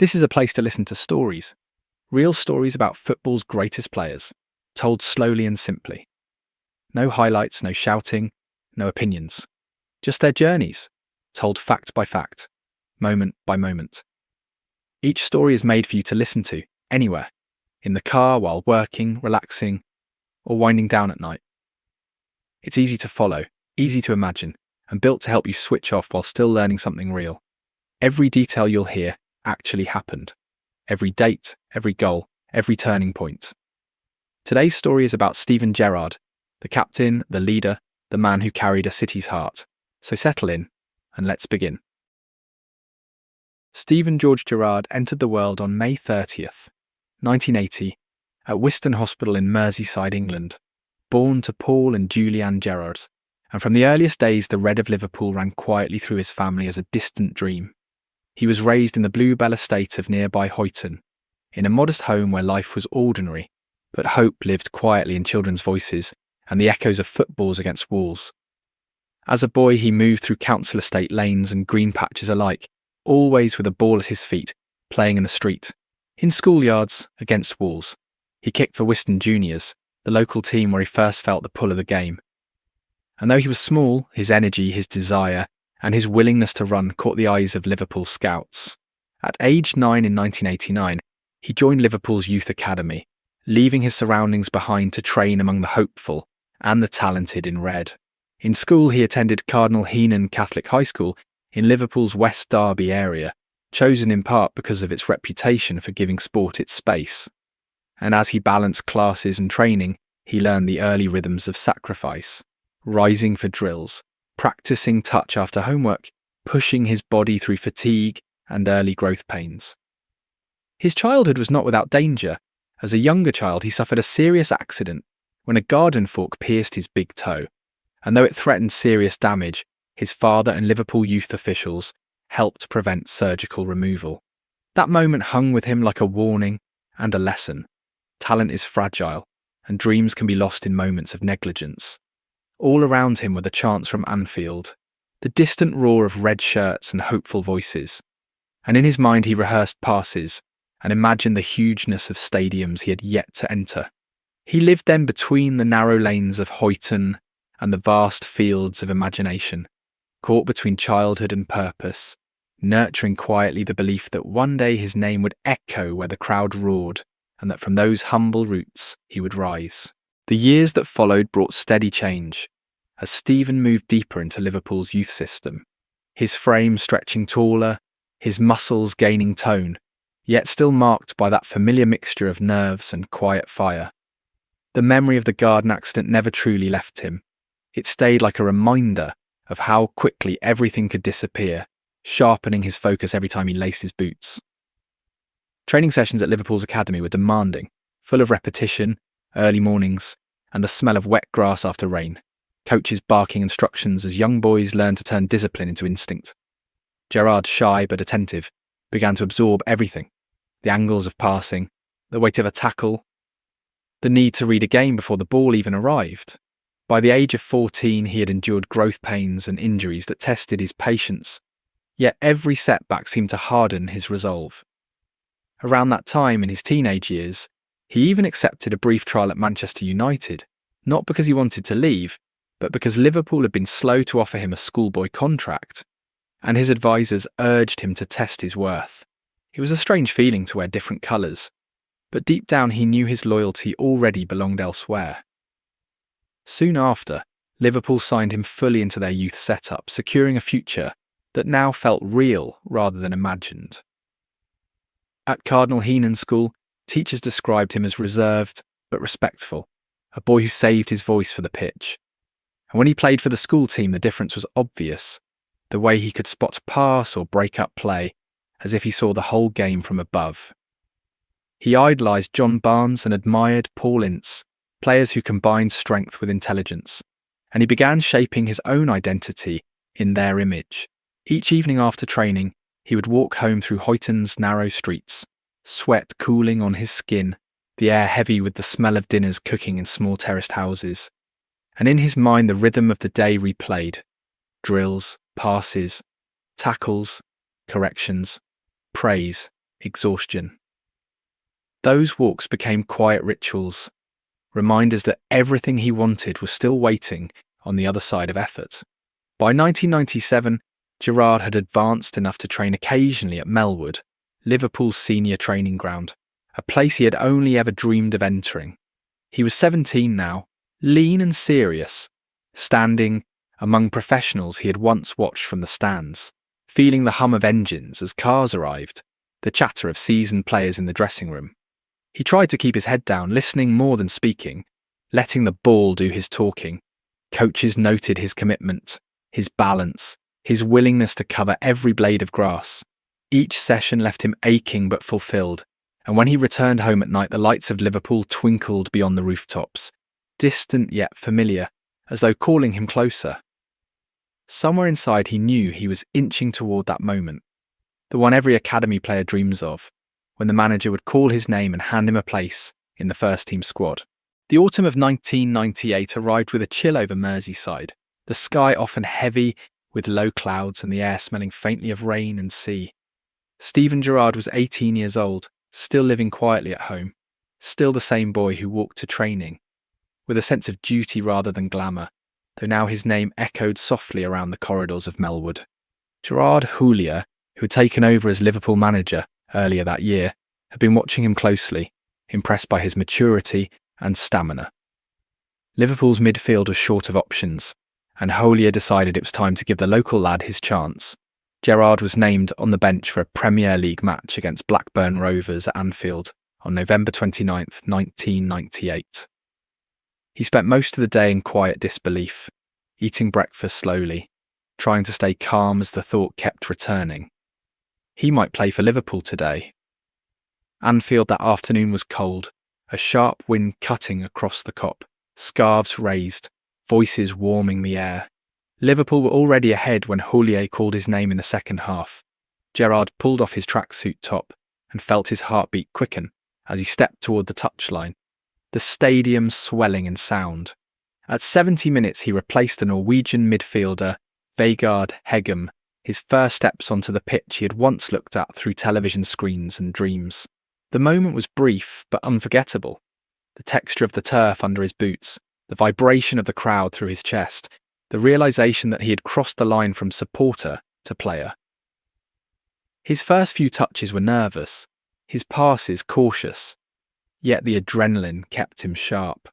This is a place to listen to stories, real stories about football's greatest players, told slowly and simply. No highlights, no shouting, no opinions. Just their journeys, told fact by fact, moment by moment. Each story is made for you to listen to, anywhere, in the car, while working, relaxing, or winding down at night. It's easy to follow, easy to imagine, and built to help you switch off while still learning something real. Every detail you'll hear actually happened. Every date, every goal, every turning point. Today's story is about Steven Gerrard, the captain, the leader, the man who carried a city's heart. So settle in, and let's begin. Steven George Gerrard entered the world on May 30th, 1980, at Huyton Hospital in Merseyside, England, born to Paul and Julianne Gerrard, and from the earliest days the red of Liverpool ran quietly through his family as a distant dream. He was raised in the Bluebell estate of nearby Huyton, in a modest home where life was ordinary, but hope lived quietly in children's voices and the echoes of footballs against walls. As a boy, he moved through council estate lanes and green patches alike, always with a ball at his feet, playing in the street, in schoolyards, against walls. He kicked for Huyton Juniors, the local team where he first felt the pull of the game. And though he was small, his energy, his desire, and his willingness to run caught the eyes of Liverpool scouts. At age 9 in 1989, he joined Liverpool's youth academy, leaving his surroundings behind to train among the hopeful and the talented in red. In school, he attended Cardinal Huyton Catholic High School in Liverpool's West Derby area, chosen in part because of its reputation for giving sport its space. And as he balanced classes and training, he learned the early rhythms of sacrifice, rising for drills, practicing touch after homework, pushing his body through fatigue and early growth pains. His childhood was not without danger. As a younger child, he suffered a serious accident when a garden fork pierced his big toe, and though it threatened serious damage, his father and Liverpool youth officials helped prevent surgical removal. That moment hung with him like a warning and a lesson. Talent is fragile, and dreams can be lost in moments of negligence. All around him were the chants from Anfield, the distant roar of red shirts and hopeful voices. And in his mind he rehearsed passes and imagined the hugeness of stadiums he had yet to enter. He lived then between the narrow lanes of Huyton and the vast fields of imagination, caught between childhood and purpose, nurturing quietly the belief that one day his name would echo where the crowd roared, and that from those humble roots he would rise. The years that followed brought steady change, as Steven moved deeper into Liverpool's youth system, his frame stretching taller, his muscles gaining tone, yet still marked by that familiar mixture of nerves and quiet fire. The memory of the garden accident never truly left him. It stayed like a reminder of how quickly everything could disappear, sharpening his focus every time he laced his boots. Training sessions at Liverpool's academy were demanding, full of repetition, early mornings, and the smell of wet grass after rain, coaches barking instructions as young boys learned to turn discipline into instinct. Gerrard, shy but attentive, began to absorb everything: the angles of passing, the weight of a tackle, the need to read a game before the ball even arrived. By the age of 14, he had endured growth pains and injuries that tested his patience, yet every setback seemed to harden his resolve. Around that time, in his teenage years, he even accepted a brief trial at Manchester United, not because he wanted to leave, but because Liverpool had been slow to offer him a schoolboy contract, and his advisors urged him to test his worth. It was a strange feeling to wear different colours, but deep down he knew his loyalty already belonged elsewhere. Soon after, Liverpool signed him fully into their youth setup, securing a future that now felt real rather than imagined. At Cardinal Huyton School, teachers described him as reserved but respectful, a boy who saved his voice for the pitch. And when he played for the school team, the difference was obvious, the way he could spot pass or break up play, as if he saw the whole game from above. He idolised John Barnes and admired Paul Ince, players who combined strength with intelligence, and he began shaping his own identity in their image. Each evening after training, he would walk home through Huyton's narrow streets, sweat cooling on his skin, the air heavy with the smell of dinners cooking in small terraced houses, and in his mind the rhythm of the day replayed: drills, passes, tackles, corrections, praise, exhaustion. Those walks became quiet rituals, reminders that everything he wanted was still waiting on the other side of effort. By 1997, Gerrard had advanced enough to train occasionally at Melwood, Liverpool's senior training ground, a place he had only ever dreamed of entering. He was 17 now, lean and serious, standing among professionals he had once watched from the stands, feeling the hum of engines as cars arrived, the chatter of seasoned players in the dressing room. He tried to keep his head down, listening more than speaking, letting the ball do his talking. Coaches noted his commitment, his balance, his willingness to cover every blade of grass. Each session left him aching but fulfilled, and when he returned home at night, the lights of Liverpool twinkled beyond the rooftops, distant yet familiar, as though calling him closer. Somewhere inside he knew he was inching toward that moment, the one every academy player dreams of, when the manager would call his name and hand him a place in the first-team squad. The autumn of 1998 arrived with a chill over Merseyside, the sky often heavy with low clouds and the air smelling faintly of rain and sea. Steven Gerrard was 18 years old, still living quietly at home, still the same boy who walked to training, with a sense of duty rather than glamour, though now his name echoed softly around the corridors of Melwood. Gerrard Houllier, who had taken over as Liverpool manager earlier that year, had been watching him closely, impressed by his maturity and stamina. Liverpool's midfield was short of options, and Houllier decided it was time to give the local lad his chance. Gerrard was named on the bench for a Premier League match against Blackburn Rovers at Anfield on November 29, 1998. He spent most of the day in quiet disbelief, eating breakfast slowly, trying to stay calm as the thought kept returning. He might play for Liverpool today. Anfield that afternoon was cold, a sharp wind cutting across the Kop, scarves raised, voices warming the air. Liverpool were already ahead when Houllier called his name in the second half. Gerrard pulled off his tracksuit top and felt his heartbeat quicken as he stepped toward the touchline, the stadium swelling in sound. At 70 minutes he replaced the Norwegian midfielder Vegard Hegem, his first steps onto the pitch he had once looked at through television screens and dreams. The moment was brief but unforgettable. The texture of the turf under his boots, the vibration of the crowd through his chest, the realization that he had crossed the line from supporter to player. His first few touches were nervous, his passes cautious, yet the adrenaline kept him sharp.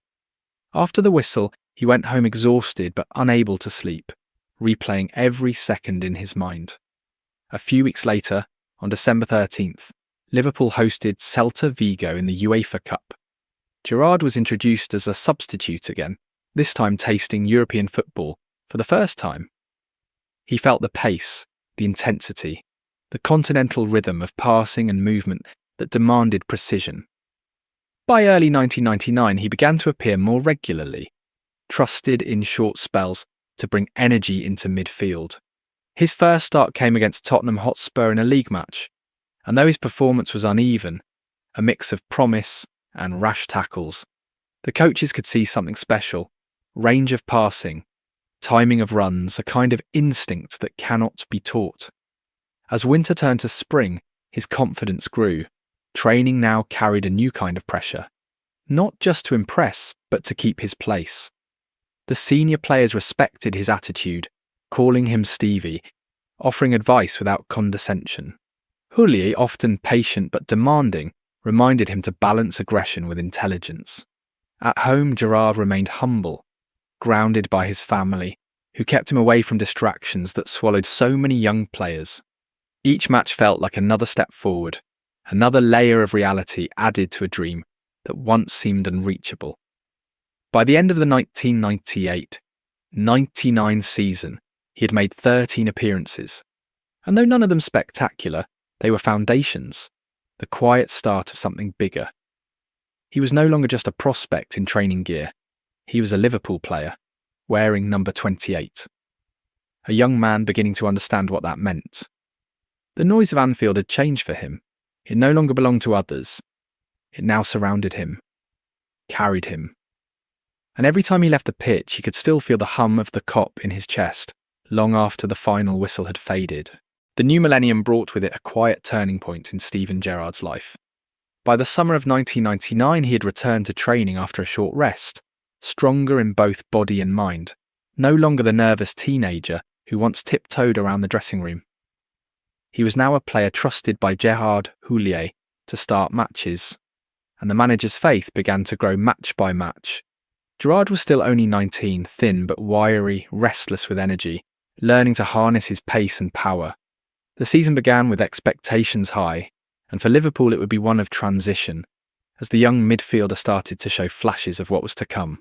After the whistle, he went home exhausted but unable to sleep, replaying every second in his mind. A few weeks later, on December 13th, Liverpool hosted Celta Vigo in the UEFA Cup. Gerrard was introduced as a substitute again, this time tasting European football for the first time. He felt the pace, the intensity, the continental rhythm of passing and movement that demanded precision. By early 1999, he began to appear more regularly, trusted in short spells to bring energy into midfield. His first start came against Tottenham Hotspur in a league match, and though his performance was uneven, a mix of promise and rash tackles, the coaches could see something special: range of passing, timing of runs, a kind of instinct that cannot be taught. As winter turned to spring, his confidence grew. Training now carried a new kind of pressure, not just to impress, but to keep his place. The senior players respected his attitude, calling him Stevie, offering advice without condescension. Houllier, often patient but demanding, reminded him to balance aggression with intelligence. At home, Gerrard remained humble, grounded by his family, who kept him away from distractions that swallowed so many young players. Each match felt like another step forward, another layer of reality added to a dream that once seemed unreachable. By the end of the 1998-99 season, he had made 13 appearances, and though none of them spectacular, they were foundations, the quiet start of something bigger. He was no longer just a prospect in training gear. He was a Liverpool player, wearing number 28. A young man beginning to understand what that meant. The noise of Anfield had changed for him. It no longer belonged to others. It now surrounded him, carried him. And every time he left the pitch, he could still feel the hum of the Kop in his chest, long after the final whistle had faded. The new millennium brought with it a quiet turning point in Steven Gerrard's life. By the summer of 1999, he had returned to training after a short rest, stronger in both body and mind, no longer the nervous teenager who once tiptoed around the dressing room. He was now a player trusted by Gerrard Houllier to start matches, and the manager's faith began to grow match by match. Gerrard was still only 19, thin but wiry, restless with energy, learning to harness his pace and power. The season began with expectations high, and for Liverpool it would be one of transition, as the young midfielder started to show flashes of what was to come.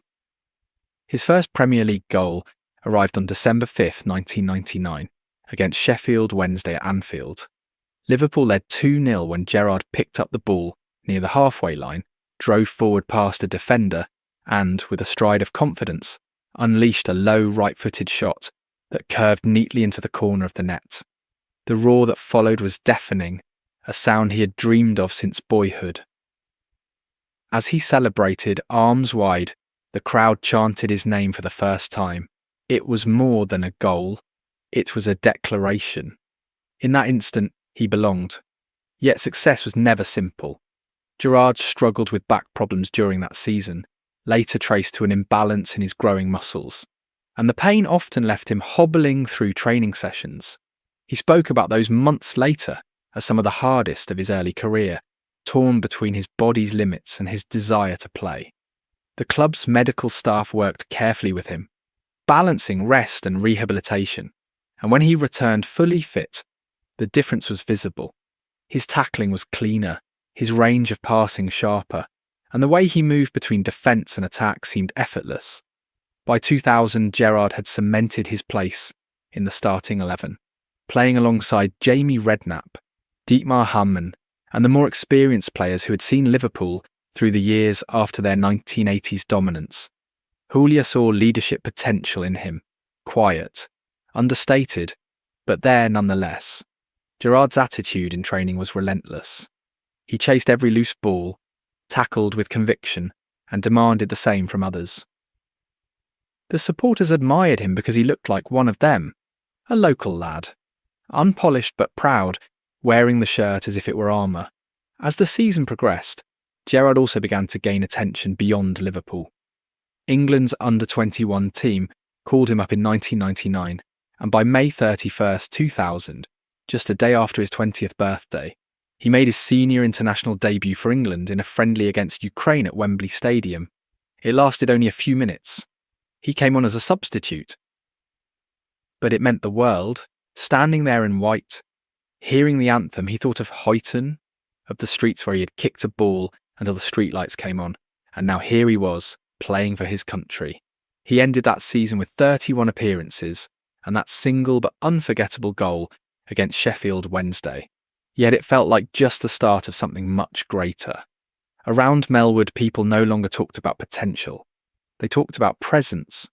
His first Premier League goal arrived on December 5, 1999, against Sheffield Wednesday at Anfield. Liverpool led 2-0 when Gerrard picked up the ball near the halfway line, drove forward past a defender, and, with a stride of confidence, unleashed a low right-footed shot that curved neatly into the corner of the net. The roar that followed was deafening, a sound he had dreamed of since boyhood. As he celebrated, arms wide, the crowd chanted his name for the first time. It was more than a goal. It was a declaration. In that instant, he belonged. Yet success was never simple. Gerrard struggled with back problems during that season, later traced to an imbalance in his growing muscles, and the pain often left him hobbling through training sessions. He spoke about those months later as some of the hardest of his early career, torn between his body's limits and his desire to play. The club's medical staff worked carefully with him, balancing rest and rehabilitation, and when he returned fully fit, the difference was visible. His tackling was cleaner, his range of passing sharper, and the way he moved between defence and attack seemed effortless. By 2000, Gerrard had cemented his place in the starting 11, playing alongside Jamie Redknapp, Dietmar Hamann, and the more experienced players who had seen Liverpool through the years after their 1980s dominance. Houllier saw leadership potential in him, quiet, understated, but there nonetheless. Gerrard's attitude in training was relentless. He chased every loose ball, tackled with conviction, and demanded the same from others. The supporters admired him because he looked like one of them, a local lad, unpolished but proud, wearing the shirt as if it were armour. As the season progressed, Gerrard also began to gain attention beyond Liverpool. England's under-21 team called him up in 1999, and by May 31, 2000, just a day after his 20th birthday, he made his senior international debut for England in a friendly against Ukraine at Wembley Stadium. It lasted only a few minutes. He came on as a substitute. But it meant the world. Standing there in white, hearing the anthem, he thought of Huyton, of the streets where he had kicked a ball until the streetlights came on, and now here he was, playing for his country. He ended that season with 31 appearances, and that single but unforgettable goal against Sheffield Wednesday. Yet it felt like just the start of something much greater. Around Melwood, people no longer talked about potential. They talked about presence.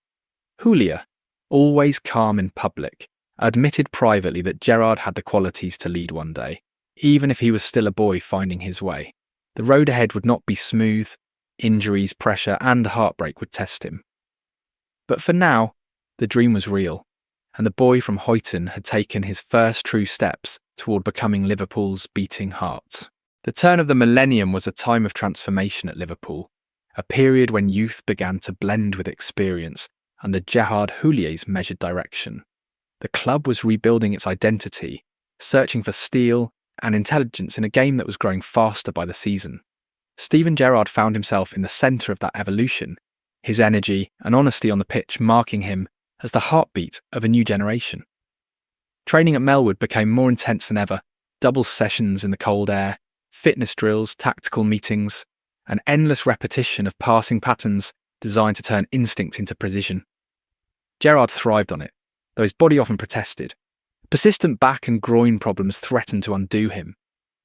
Houllier, always calm in public, admitted privately that Gerrard had the qualities to lead one day, even if he was still a boy finding his way. The road ahead would not be smooth. Injuries, pressure, and heartbreak would test him. But for now, the dream was real, and the boy from Huyton had taken his first true steps toward becoming Liverpool's beating heart. The turn of the millennium was a time of transformation at Liverpool, a period when youth began to blend with experience under Gerrard Houlier's measured direction. The club was rebuilding its identity, searching for steel and intelligence in a game that was growing faster by the season. Steven Gerrard found himself in the centre of that evolution, his energy and honesty on the pitch marking him as the heartbeat of a new generation. Training at Melwood became more intense than ever, double sessions in the cold air, fitness drills, tactical meetings, an endless repetition of passing patterns designed to turn instinct into precision. Gerrard thrived on it, though his body often protested. Persistent back and groin problems threatened to undo him,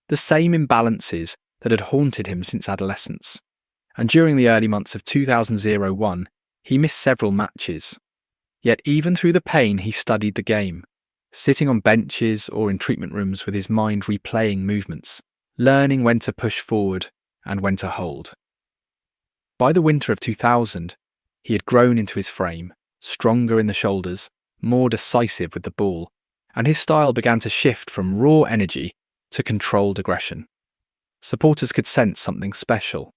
the same imbalances that had haunted him since adolescence. And during the early months of 2001, he missed several matches. Yet even through the pain, he studied the game, sitting on benches or in treatment rooms with his mind replaying movements, learning when to push forward and when to hold. By the winter of 2000, he had grown into his frame, stronger in the shoulders, more decisive with the ball, and his style began to shift from raw energy to controlled aggression. Supporters could sense something special.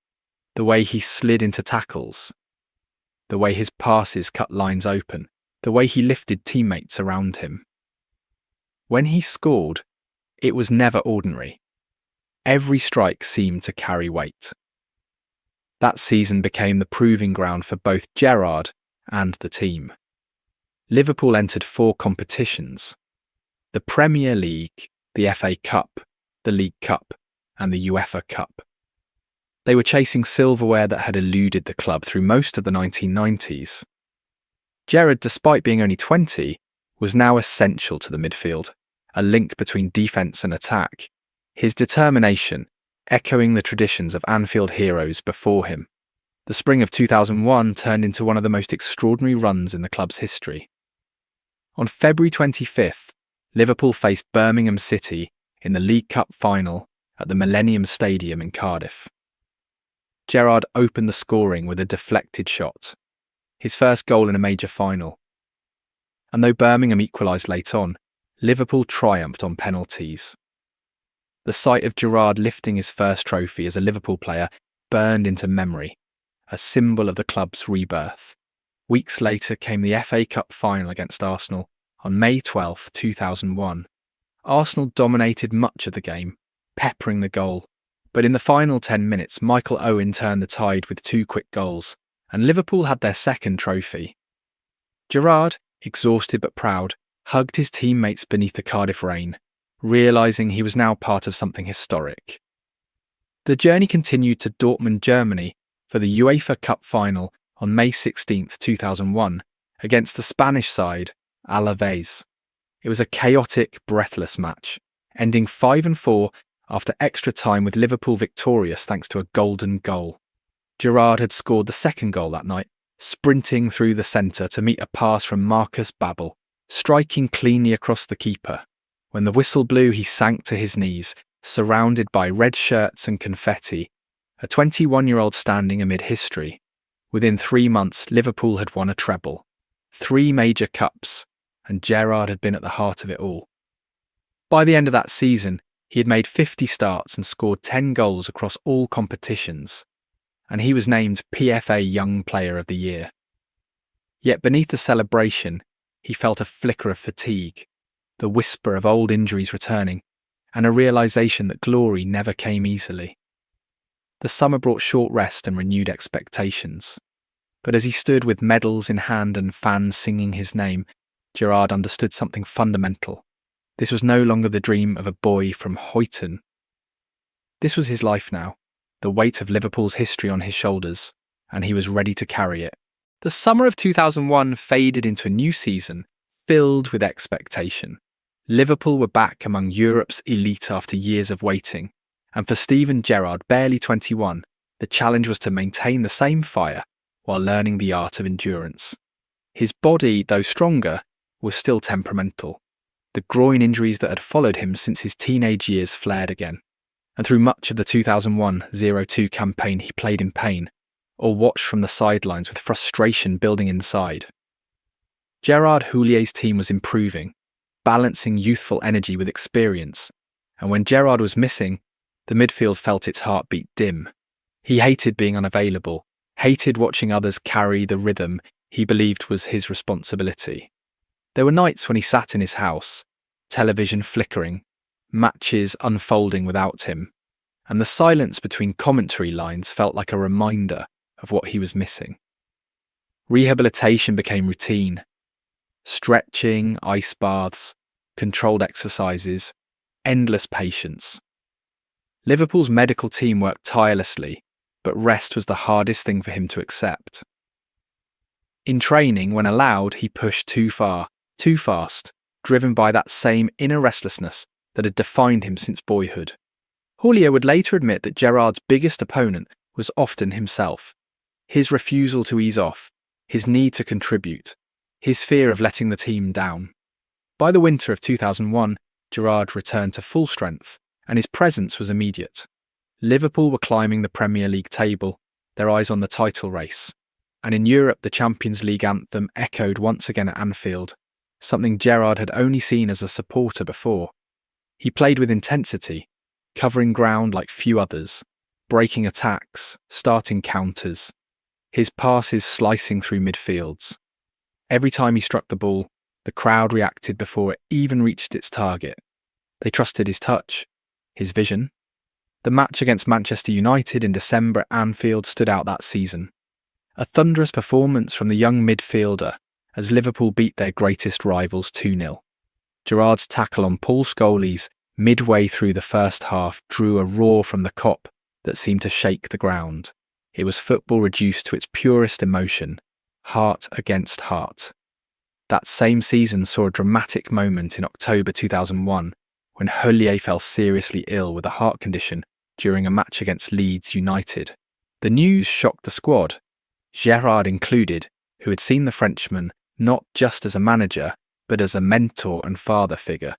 The way he slid into tackles, the way his passes cut lines open, the way he lifted teammates around him. When he scored, it was never ordinary. Every strike seemed to carry weight. That season became the proving ground for both Gerrard and the team. Liverpool entered 4 competitions: the Premier League, the FA Cup, the League Cup, and the UEFA Cup. They were chasing silverware that had eluded the club through most of the 1990s. Gerrard, despite being only 20, was now essential to the midfield, a link between defence and attack, his determination echoing the traditions of Anfield heroes before him. The spring of 2001 turned into one of the most extraordinary runs in the club's history. On February 25th, Liverpool faced Birmingham City in the League Cup final at the Millennium Stadium in Cardiff. Gerrard opened the scoring with a deflected shot, his first goal in a major final. And though Birmingham equalised late on, Liverpool triumphed on penalties. The sight of Gerrard lifting his first trophy as a Liverpool player burned into memory, a symbol of the club's rebirth. Weeks later came the FA Cup final against Arsenal on May 12, 2001. Arsenal dominated much of the game, peppering the goal. But in the final 10 minutes, Michael Owen turned the tide with 2 quick goals, and Liverpool had their second trophy. Gerrard, exhausted but proud, hugged his teammates beneath the Cardiff rain, realising he was now part of something historic. The journey continued to Dortmund, Germany, for the UEFA Cup final on May 16, 2001, against the Spanish side, Alaves. It was a chaotic, breathless match, ending 5-4 after extra time with Liverpool victorious thanks to a golden goal. Gerrard had scored the second goal that night, sprinting through the centre to meet a pass from Marcus Babbel, striking cleanly across the keeper. When the whistle blew, he sank to his knees, surrounded by red shirts and confetti, a 21-year-old standing amid history. Within 3 months, Liverpool had won a treble, 3 major cups, and Gerrard had been at the heart of it all. By the end of that season, he had made 50 starts and scored 10 goals across all competitions, and he was named PFA Young Player of the Year. Yet beneath the celebration, he felt a flicker of fatigue, the whisper of old injuries returning, and a realisation that glory never came easily. The summer brought short rest and renewed expectations. But as he stood with medals in hand and fans singing his name, Gerrard understood something fundamental. This was no longer the dream of a boy from Huyton. This was his life now, the weight of Liverpool's history on his shoulders, and he was ready to carry it. The summer of 2001 faded into a new season, filled with expectation. Liverpool were back among Europe's elite after years of waiting, and for Steven Gerrard, barely 21, the challenge was to maintain the same fire while learning the art of endurance. His body, though stronger, was still temperamental. The groin injuries that had followed him since his teenage years flared again, and through much of the 2001-02 campaign he played in pain, or watched from the sidelines with frustration building inside. Gerard Houlliér's team was improving, balancing youthful energy with experience, and when Gerrard was missing, the midfield felt its heartbeat dim. He hated being unavailable, hated watching others carry the rhythm he believed was his responsibility. There were nights when he sat in his house, television flickering, matches unfolding without him, and the silence between commentary lines felt like a reminder of what he was missing. Rehabilitation became routine. Stretching, ice baths, controlled exercises, endless patience. Liverpool's medical team worked tirelessly, but rest was the hardest thing for him to accept. In training, when allowed, he pushed too far, too fast, driven by that same inner restlessness that had defined him since boyhood. Houllier would later admit that Gerrard's biggest opponent was often himself. His refusal to ease off, his need to contribute, his fear of letting the team down. By the winter of 2001, Gerrard returned to full strength, and his presence was immediate. Liverpool were climbing the Premier League table, their eyes on the title race, and in Europe the Champions League anthem echoed once again at Anfield, something Gerrard had only seen as a supporter before. He played with intensity, covering ground like few others, breaking attacks, starting counters, his passes slicing through midfields. Every time he struck the ball, the crowd reacted before it even reached its target. They trusted his touch, his vision. The match against Manchester United in December at Anfield stood out that season. A thunderous performance from the young midfielder as Liverpool beat their greatest rivals 2-0. Gerrard's tackle on Paul Scholes midway through the first half drew a roar from the Kop that seemed to shake the ground. It was football reduced to its purest emotion, heart against heart. That same season saw a dramatic moment in October 2001 when Huyton fell seriously ill with a heart condition during a match against Leeds United. The news shocked the squad, Gerrard included, who had seen the Frenchman not just as a manager, but as a mentor and father figure.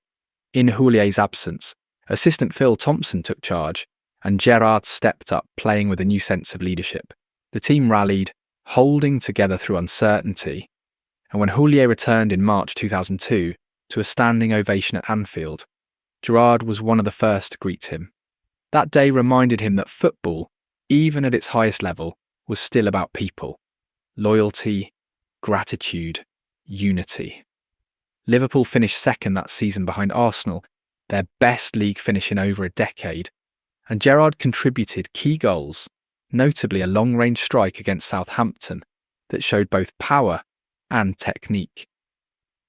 In Huyton's absence, assistant Phil Thompson took charge, and Gerrard stepped up, playing with a new sense of leadership. The team rallied, holding together through uncertainty, and when Huyton returned in March 2002 to a standing ovation at Anfield, Gerrard was one of the first to greet him. That day reminded him that football, even at its highest level, was still about people. Loyalty, gratitude, unity. Liverpool finished second that season behind Arsenal, their best league finish in over a decade, and Gerrard contributed key goals, notably a long-range strike against Southampton that showed both power and technique.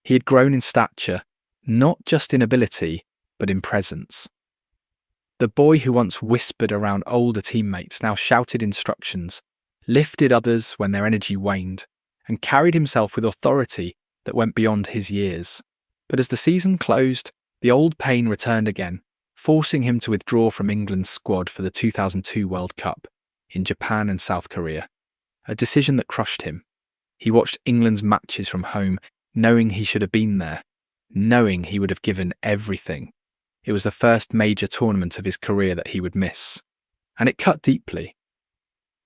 He had grown in stature, not just in ability, but in presence. The boy who once whispered around older teammates now shouted instructions, lifted others when their energy waned, and carried himself with authority that went beyond his years. But as the season closed, the old pain returned again, forcing him to withdraw from England's squad for the 2002 World Cup in Japan and South Korea, a decision that crushed him. He watched England's matches from home, knowing he should have been there, knowing he would have given everything. It was the first major tournament of his career that he would miss, and it cut deeply.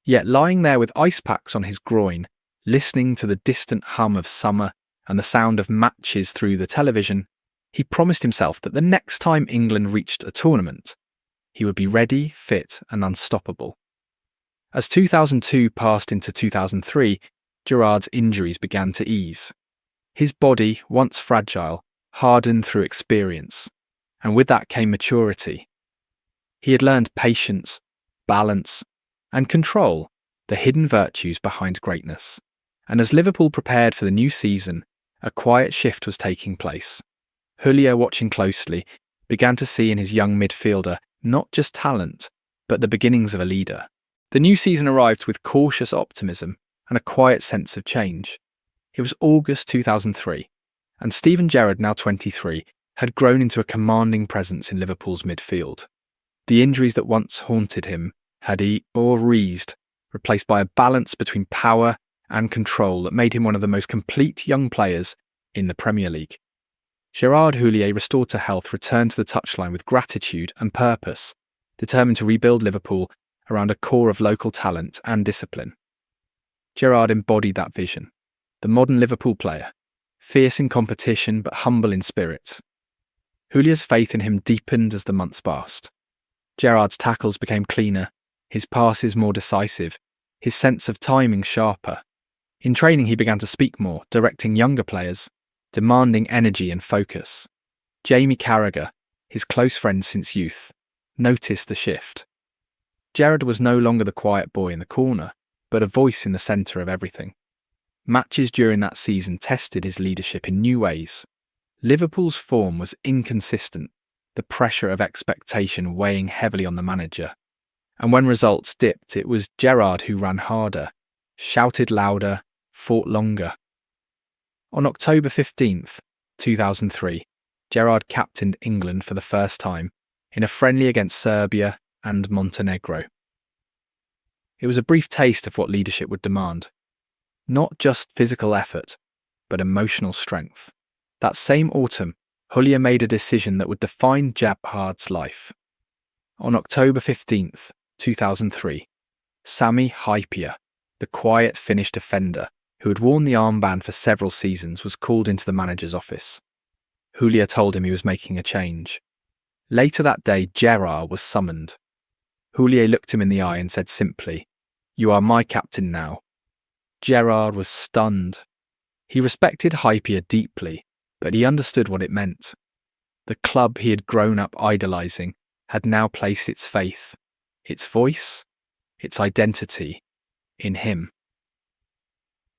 Yet lying there with ice packs on his groin, listening to the distant hum of summer and the sound of matches through the television, he promised himself that the next time England reached a tournament, he would be ready, fit and unstoppable. As 2002 passed into 2003, Gerrard's injuries began to ease. His body, once fragile, hardened through experience, and with that came maturity. He had learned patience, balance, and control, the hidden virtues behind greatness. And as Liverpool prepared for the new season, a quiet shift was taking place. Huyton, watching closely, began to see in his young midfielder not just talent, but the beginnings of a leader. The new season arrived with cautious optimism and a quiet sense of change. It was August 2003, and Steven Gerrard, now 23, had grown into a commanding presence in Liverpool's midfield. The injuries that once haunted him had eased, replaced by a balance between power and control that made him one of the most complete young players in the Premier League. Gerrard Huyton, restored to health, returned to the touchline with gratitude and purpose, determined to rebuild Liverpool around a core of local talent and discipline. Gerrard embodied that vision, the modern Liverpool player, fierce in competition but humble in spirit. Huyton's faith in him deepened as the months passed. Gerrard's tackles became cleaner, his passes more decisive, his sense of timing sharper. In training he began to speak more, directing younger players, demanding energy and focus. Jamie Carragher, his close friend since youth, noticed the shift. Gerrard was no longer the quiet boy in the corner, but a voice in the centre of everything. Matches during that season tested his leadership in new ways. Liverpool's form was inconsistent, the pressure of expectation weighing heavily on the manager. And when results dipped, it was Gerrard who ran harder, shouted louder, fought longer. On October 15th, 2003, Gerrard captained England for the first time in a friendly against Serbia and Montenegro. It was a brief taste of what leadership would demand. Not just physical effort, but emotional strength. That same autumn, Huyton made a decision that would define Gerrard's life. On October 15th, 2003, Sami Hypia, the quiet Finnish defender, who had worn the armband for several seasons, was called into the manager's office. Julia told him he was making a change. Later that day, Gerrard was summoned. Julia looked him in the eye and said simply, "You are my captain now." Gerrard was stunned. He respected Hypier deeply, but he understood what it meant. The club he had grown up idolising had now placed its faith, its voice, its identity in him.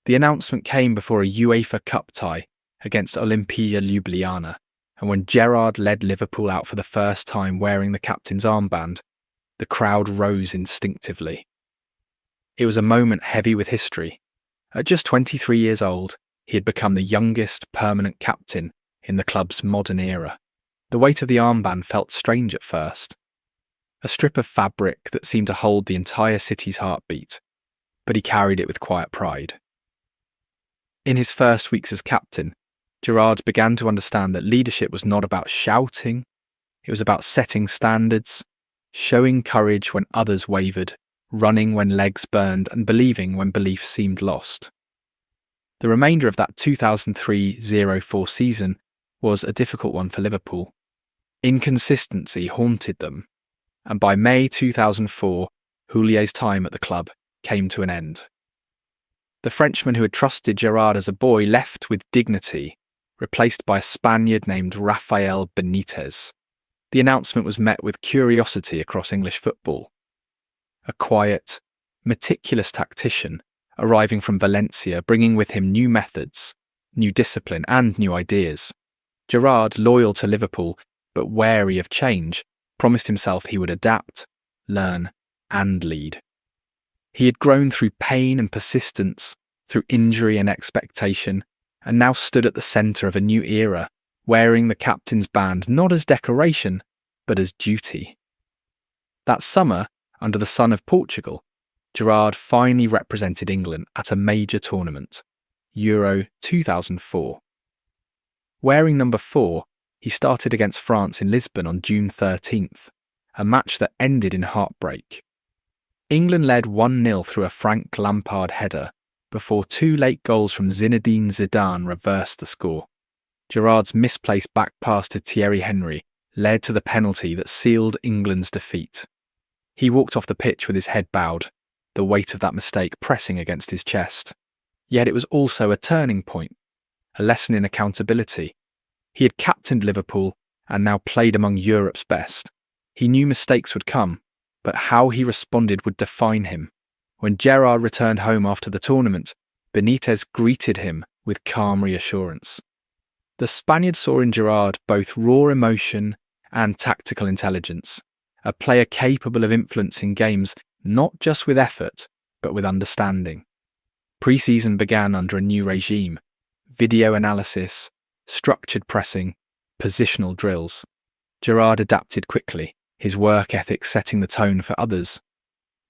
The announcement came before a UEFA Cup tie against Olimpija Ljubljana, and when Gerrard led Liverpool out for the first time wearing the captain's armband, the crowd rose instinctively. It was a moment heavy with history. At just 23 years old, he had become the youngest permanent captain in the club's modern era. The weight of the armband felt strange at first. A strip of fabric that seemed to hold the entire city's heartbeat, but he carried it with quiet pride. In his first weeks as captain, Gerrard began to understand that leadership was not about shouting, it was about setting standards, showing courage when others wavered, running when legs burned, and believing when belief seemed lost. The remainder of that 2003-04 season was a difficult one for Liverpool. Inconsistency haunted them, and by May 2004, Julier's time at the club came to an end. The Frenchman who had trusted Gerrard as a boy left with dignity, replaced by a Spaniard named Rafael Benitez. The announcement was met with curiosity across English football. A quiet, meticulous tactician arriving from Valencia, bringing with him new methods, new discipline and new ideas. Gerrard, loyal to Liverpool but wary of change, promised himself he would adapt, learn and lead. He had grown through pain and persistence, through injury and expectation, and now stood at the centre of a new era, wearing the captain's band not as decoration, but as duty. That summer, under the sun of Portugal, Gerrard finally represented England at a major tournament, Euro 2004. Wearing number 4, he started against France in Lisbon on June 13th, a match that ended in heartbreak. England led 1-0 through a Frank Lampard header before 2 late goals from Zinedine Zidane reversed the score. Gerrard's misplaced back pass to Thierry Henry led to the penalty that sealed England's defeat. He walked off the pitch with his head bowed, the weight of that mistake pressing against his chest. Yet it was also a turning point, a lesson in accountability. He had captained Liverpool and now played among Europe's best. He knew mistakes would come, but how he responded would define him. When Gerrard returned home after the tournament, Benitez greeted him with calm reassurance. The Spaniard saw in Gerrard both raw emotion and tactical intelligence, a player capable of influencing games not just with effort, but with understanding. Pre-season began under a new regime: video analysis, structured pressing, positional drills. Gerrard adapted quickly, his work ethic setting the tone for others.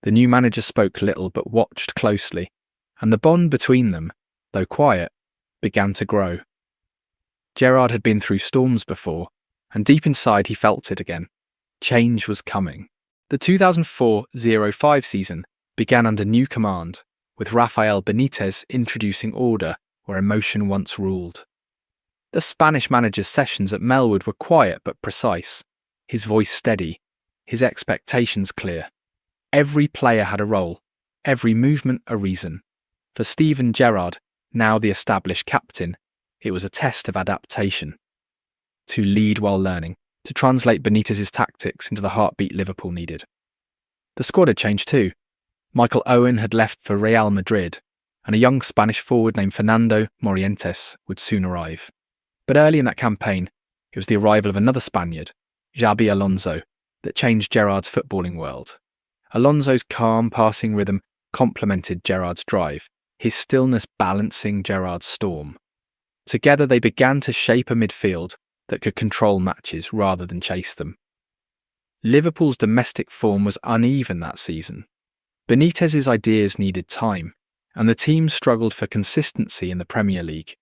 The new manager spoke little but watched closely, and the bond between them, though quiet, began to grow. Gerrard had been through storms before, and deep inside he felt it again. Change was coming. The 2004-05 season began under new command, with Rafael Benitez introducing order where emotion once ruled. The Spanish manager's sessions at Melwood were quiet but precise, his voice steady, his expectations clear. Every player had a role, every movement a reason. For Steven Gerrard, now the established captain, it was a test of adaptation. To lead while learning, to translate Benitez's tactics into the heartbeat Liverpool needed. The squad had changed too. Michael Owen had left for Real Madrid, and a young Spanish forward named Fernando Morientes would soon arrive. But early in that campaign, it was the arrival of another Spaniard, Xabi Alonso, that changed Gerrard's footballing world. Alonso's calm passing rhythm complemented Gerrard's drive, his stillness balancing Gerrard's storm. Together they began to shape a midfield that could control matches rather than chase them. Liverpool's domestic form was uneven that season. Benitez's ideas needed time, and the team struggled for consistency in the Premier League.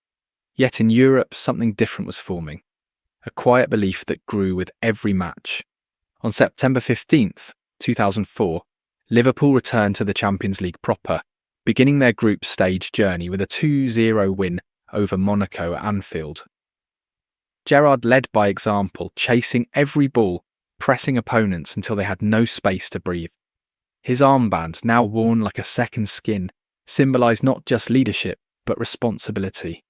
Yet in Europe, something different was forming, a quiet belief that grew with every match. On September 15th, 2004, Liverpool returned to the Champions League proper, beginning their group stage journey with a 2-0 win over Monaco at Anfield. Gerrard led by example, chasing every ball, pressing opponents until they had no space to breathe. His armband, now worn like a second skin, symbolised not just leadership, but responsibility.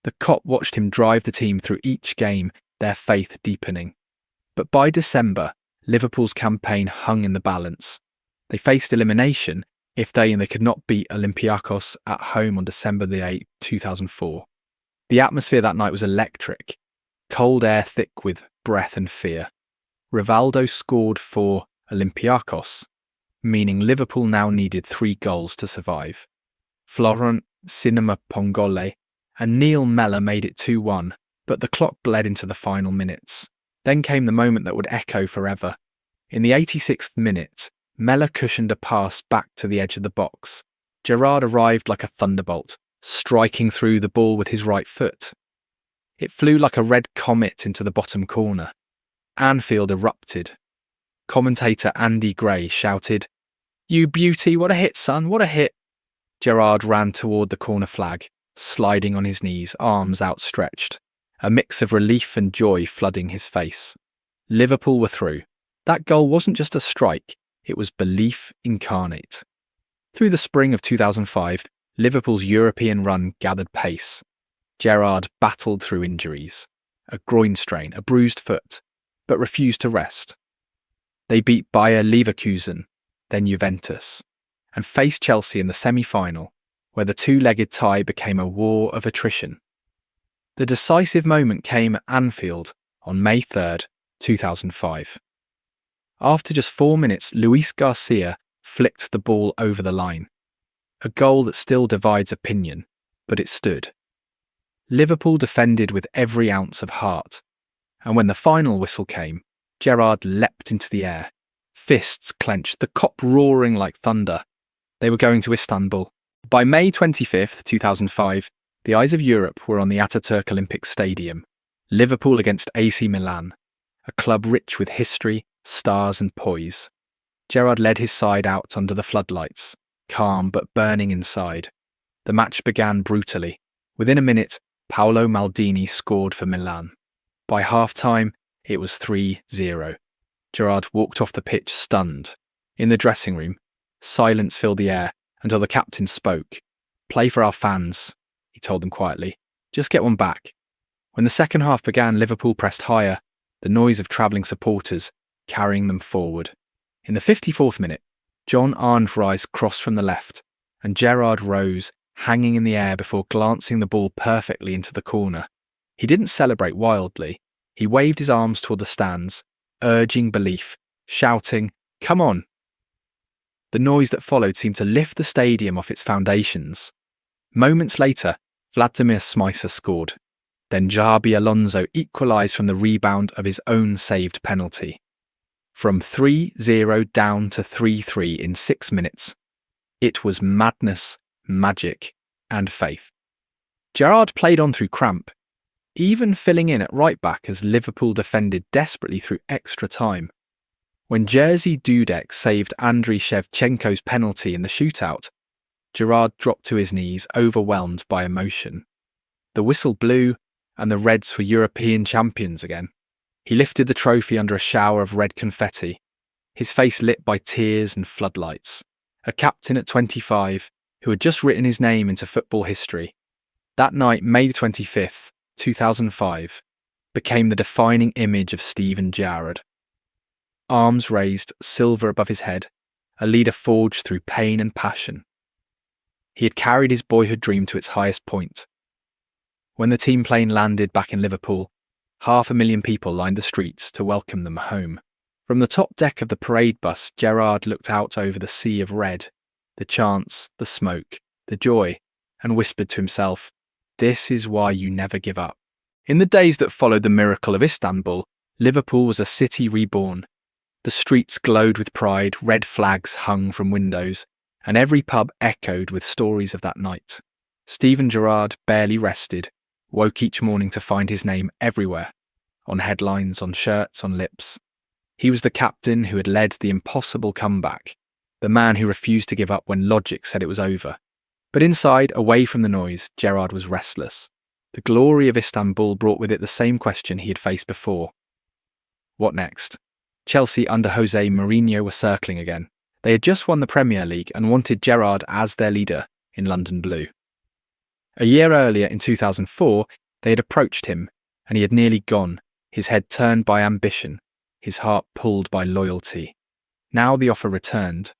The cop watched him drive the team through each game, their faith deepening. But by December, Liverpool's campaign hung in the balance. They faced elimination if they could not beat Olympiacos at home on December the 8th, 2004. The atmosphere that night was electric, cold air thick with breath and fear. Rivaldo scored for Olympiacos, meaning Liverpool now needed 3 goals to survive. Florent Cinema Pongole and Neil Mellor made it 2-1, but the clock bled into the final minutes. Then came the moment that would echo forever. In the 86th minute, Mellor cushioned a pass back to the edge of the box. Gerrard arrived like a thunderbolt, striking through the ball with his right foot. It flew like a red comet into the bottom corner. Anfield erupted. Commentator Andy Gray shouted, "You beauty, what a hit, son, what a hit!" Gerrard ran toward the corner flag, sliding on his knees, arms outstretched, a mix of relief and joy flooding his face. Liverpool were through. That goal wasn't just a strike, it was belief incarnate. Through the spring of 2005, Liverpool's European run gathered pace. Gerrard battled through injuries, a groin strain, a bruised foot, but refused to rest. They beat Bayer Leverkusen, then Juventus, and faced Chelsea in the semi-final, where the 2-legged tie became a war of attrition. The decisive moment came at Anfield on May 3rd, 2005. After just 4 minutes, Luis Garcia flicked the ball over the line. A goal that still divides opinion, but it stood. Liverpool defended with every ounce of heart, and when the final whistle came, Gerrard leapt into the air, fists clenched, the cop roaring like thunder. They were going to Istanbul. By May 25th, 2005, the eyes of Europe were on the Ataturk Olympic Stadium, Liverpool against AC Milan, a club rich with history, stars and poise. Gerrard led his side out under the floodlights, calm but burning inside. The match began brutally. Within a minute, Paolo Maldini scored for Milan. By half-time, it was 3-0. Gerrard walked off the pitch stunned. In the dressing room, silence filled the air until the captain spoke. "Play for our fans," he told them quietly. "Just get one back." When the second half began, Liverpool pressed higher, the noise of travelling supporters carrying them forward. In the 54th minute, John Arne Rice crossed from the left, and Gerrard rose, hanging in the air before glancing the ball perfectly into the corner. He didn't celebrate wildly. He waved his arms toward the stands, urging belief, shouting, "Come on!" The noise that followed seemed to lift the stadium off its foundations. Moments later, Vladimir Smicer scored. Then Xabi Alonso equalised from the rebound of his own saved penalty. From 3-0 down to 3-3 in 6 minutes. It was madness, magic, and faith. Gerrard played on through cramp, even filling in at right back as Liverpool defended desperately through extra time. When Jerzy Dudek saved Andriy Shevchenko's penalty in the shootout, Gerrard dropped to his knees, overwhelmed by emotion. The whistle blew, and the Reds were European champions again. He lifted the trophy under a shower of red confetti, his face lit by tears and floodlights. A captain at 25 who had just written his name into football history. That night, May 25th, 2005, became the defining image of Steven Gerrard. Arms raised, silver above his head, a leader forged through pain and passion. He had carried his boyhood dream to its highest point. When the team plane landed back in Liverpool, 500,000 people lined the streets to welcome them home. From the top deck of the parade bus, Gerrard looked out over the sea of red, the chants, the smoke, the joy, and whispered to himself, "This is why you never give up." In the days that followed the miracle of Istanbul, Liverpool was a city reborn. The streets glowed with pride, red flags hung from windows, and every pub echoed with stories of that night. Steven Gerrard barely rested, woke each morning to find his name everywhere, on headlines, on shirts, on lips. He was the captain who had led the impossible comeback, the man who refused to give up when logic said it was over, But inside, away from the noise, Gerrard was restless. The glory of Istanbul brought with it the same question he had faced before. What next? Chelsea under Jose Mourinho were circling again. They had just won the Premier League and wanted Gerrard as their leader in London Blue. A year earlier, in 2004, they had approached him, and he had nearly gone, his head turned by ambition, his heart pulled by loyalty. Now the offer returned.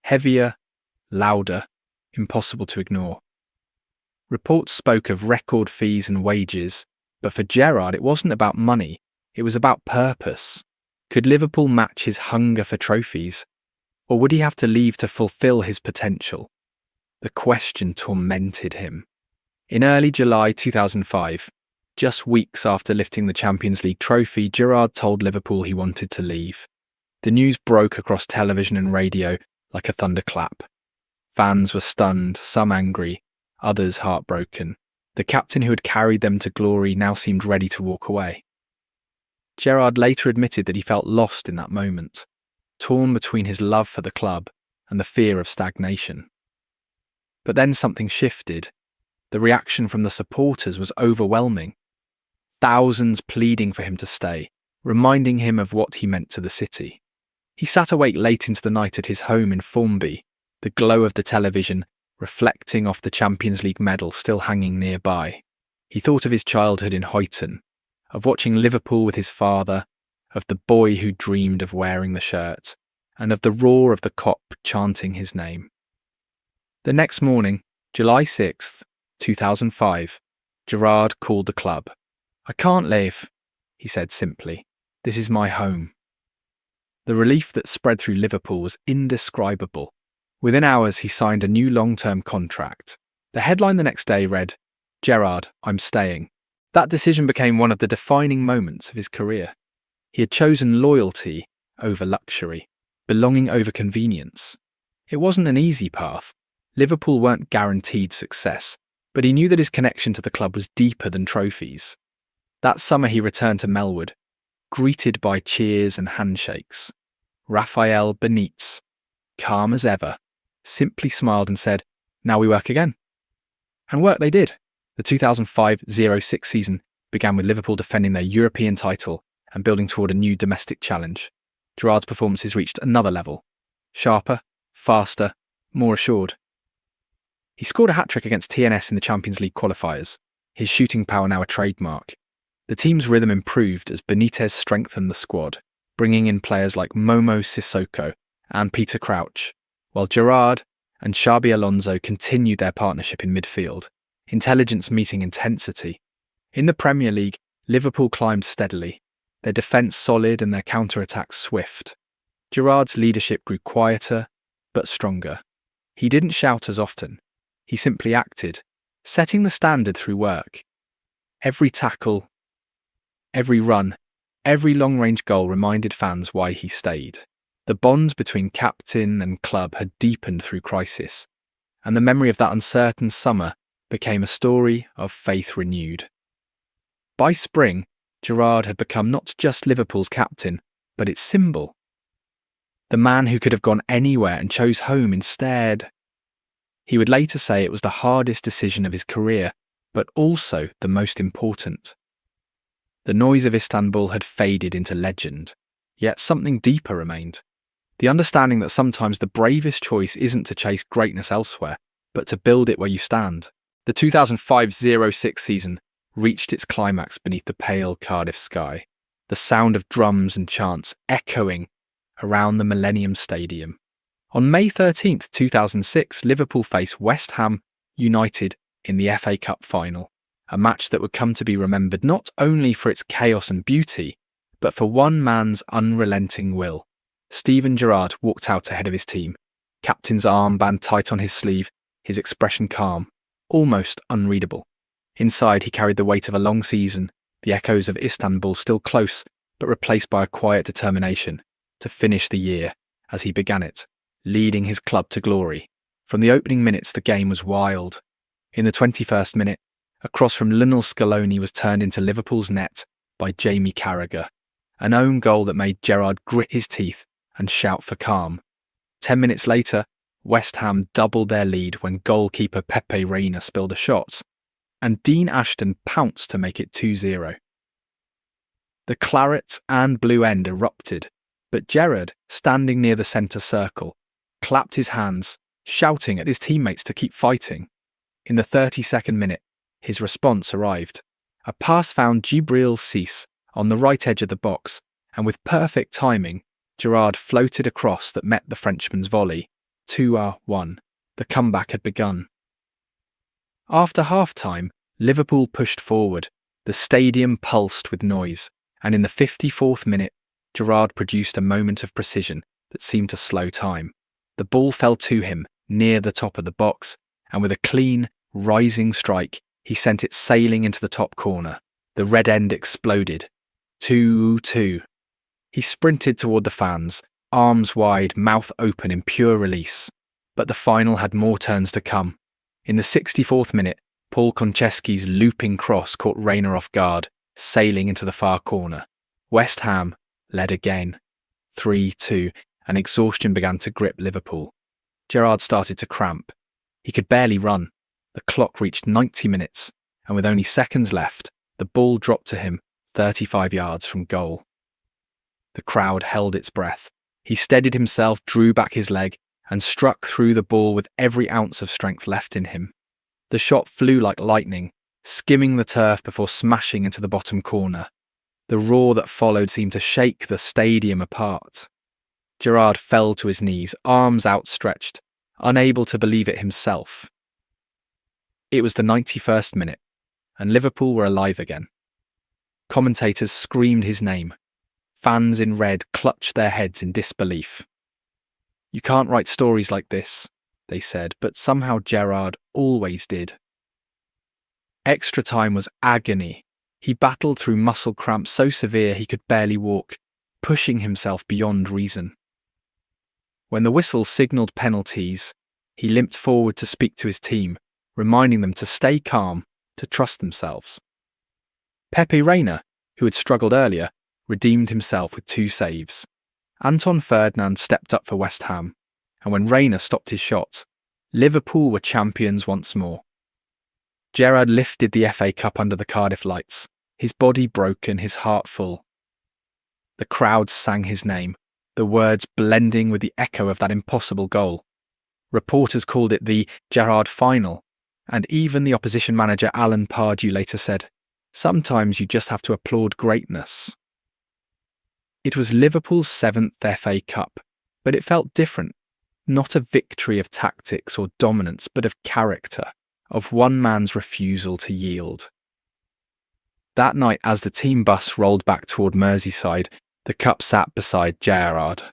Heavier, louder, impossible to ignore. Reports spoke of record fees and wages, but for Gerrard it wasn't about money, it was about purpose. Could Liverpool match his hunger for trophies, or would he have to leave to fulfil his potential? The question tormented him. In early July 2005, just weeks after lifting the Champions League trophy, Gerrard told Liverpool he wanted to leave. The news broke across television and radio like a thunderclap. Fans were stunned, some angry, others heartbroken. The captain who had carried them to glory now seemed ready to walk away. Gerrard later admitted that he felt lost in that moment, torn between his love for the club and the fear of stagnation. But then something shifted. The reaction from the supporters was overwhelming. Thousands pleading for him to stay, reminding him of what he meant to the city. He sat awake late into the night at his home in Formby, the glow of the television reflecting off the Champions League medal still hanging nearby. He thought of his childhood in Huyton, of watching Liverpool with his father, of the boy who dreamed of wearing the shirt, and of the roar of the Kop chanting his name. The next morning, July 6th, 2005, Gerrard called the club. "I can't leave," he said simply. "This is my home." The relief that spread through Liverpool was indescribable. Within hours, he signed a new long-term contract. The headline the next day read, "Gerrard, I'm staying." That decision became one of the defining moments of his career. He had chosen loyalty over luxury, belonging over convenience. It wasn't an easy path. Liverpool weren't guaranteed success, but he knew that his connection to the club was deeper than trophies. That summer he returned to Melwood, greeted by cheers and handshakes. Raphael Benitez, calm as ever, simply smiled and said, "Now we work again." And work they did. The 2005-06 season began with Liverpool defending their European title and building toward a new domestic challenge. Gerrard's performances reached another level. Sharper, faster, more assured. He scored a hat-trick against TNS in the Champions League qualifiers, his shooting power now a trademark. The team's rhythm improved as Benitez strengthened the squad, bringing in players like Momo Sissoko and Peter Crouch, while Gerrard and Xabi Alonso continued their partnership in midfield, intelligence meeting intensity. In the Premier League, Liverpool climbed steadily, their defence solid and their counter-attacks swift. Gerrard's leadership grew quieter, but stronger. He didn't shout as often. He simply acted, setting the standard through work. Every tackle, every run, every long-range goal reminded fans why he stayed. The bond between captain and club had deepened through crisis, and the memory of that uncertain summer became a story of faith renewed. By spring, Gerrard had become not just Liverpool's captain, but its symbol. The man who could have gone anywhere and chose home instead. He would later say it was the hardest decision of his career, but also the most important. The noise of Istanbul had faded into legend, yet something deeper remained. The understanding that sometimes the bravest choice isn't to chase greatness elsewhere, but to build it where you stand. The 2005-06 season reached its climax beneath the pale Cardiff sky, the sound of drums and chants echoing around the Millennium Stadium. On May 13th, 2006, Liverpool faced West Ham United in the FA Cup final, a match that would come to be remembered not only for its chaos and beauty, but for one man's unrelenting will. Steven Gerrard walked out ahead of his team, captain's armband tight on his sleeve, his expression calm, almost unreadable. Inside, he carried the weight of a long season, the echoes of Istanbul still close, but replaced by a quiet determination to finish the year as he began it, leading his club to glory. From the opening minutes, the game was wild. In the 21st minute, a cross from Lionel Scaloni was turned into Liverpool's net by Jamie Carragher, an own goal that made Gerrard grit his teeth and shout for calm. 10 minutes later, West Ham doubled their lead when goalkeeper Pepe Reina spilled a shot, and Dean Ashton pounced to make it 2-0. The claret and blue end erupted, but Gerrard, standing near the centre circle, clapped his hands, shouting at his teammates to keep fighting. In the 32nd minute, his response arrived. A pass found Djibril Cisse on the right edge of the box, and with perfect timing, Gerrard floated across that met the Frenchman's volley. 2-1. The comeback had begun. After half-time, Liverpool pushed forward. The stadium pulsed with noise, and in the 54th minute, Gerrard produced a moment of precision that seemed to slow time. The ball fell to him near the top of the box, and with a clean, rising strike, he sent it sailing into the top corner. The red end exploded. 2-2. He sprinted toward the fans, arms wide, mouth open in pure release. But the final had more turns to come. In the 64th minute, Paul Konchesky's looping cross caught Reina off guard, sailing into the far corner. West Ham led again. 3-2, and exhaustion began to grip Liverpool. Gerrard started to cramp. He could barely run. The clock reached 90 minutes, and with only seconds left, the ball dropped to him 35 yards from goal. The crowd held its breath. He steadied himself, drew back his leg, and struck through the ball with every ounce of strength left in him. The shot flew like lightning, skimming the turf before smashing into the bottom corner. The roar that followed seemed to shake the stadium apart. Gerrard fell to his knees, arms outstretched, unable to believe it himself. It was the 91st minute, and Liverpool were alive again. Commentators screamed his name. Fans in red clutched their heads in disbelief. "You can't write stories like this," they said, but somehow Gerrard always did. Extra time was agony. He battled through muscle cramps so severe he could barely walk, pushing himself beyond reason. When the whistle signalled penalties, he limped forward to speak to his team, reminding them to stay calm, to trust themselves. Pepe Reina, who had struggled earlier, redeemed himself with 2 saves. Anton Ferdinand stepped up for West Ham, and when Reina stopped his shot, Liverpool were champions once more. Gerrard lifted the FA Cup under the Cardiff lights, his body broken, his heart full. The crowd sang his name, the words blending with the echo of that impossible goal. Reporters called it the Gerrard final, and even the opposition manager Alan Pardew later said, "Sometimes you just have to applaud greatness." It was Liverpool's 7th FA Cup, but it felt different. Not a victory of tactics or dominance, but of character, of one man's refusal to yield. That night, as the team bus rolled back toward Merseyside, the cup sat beside Gerrard.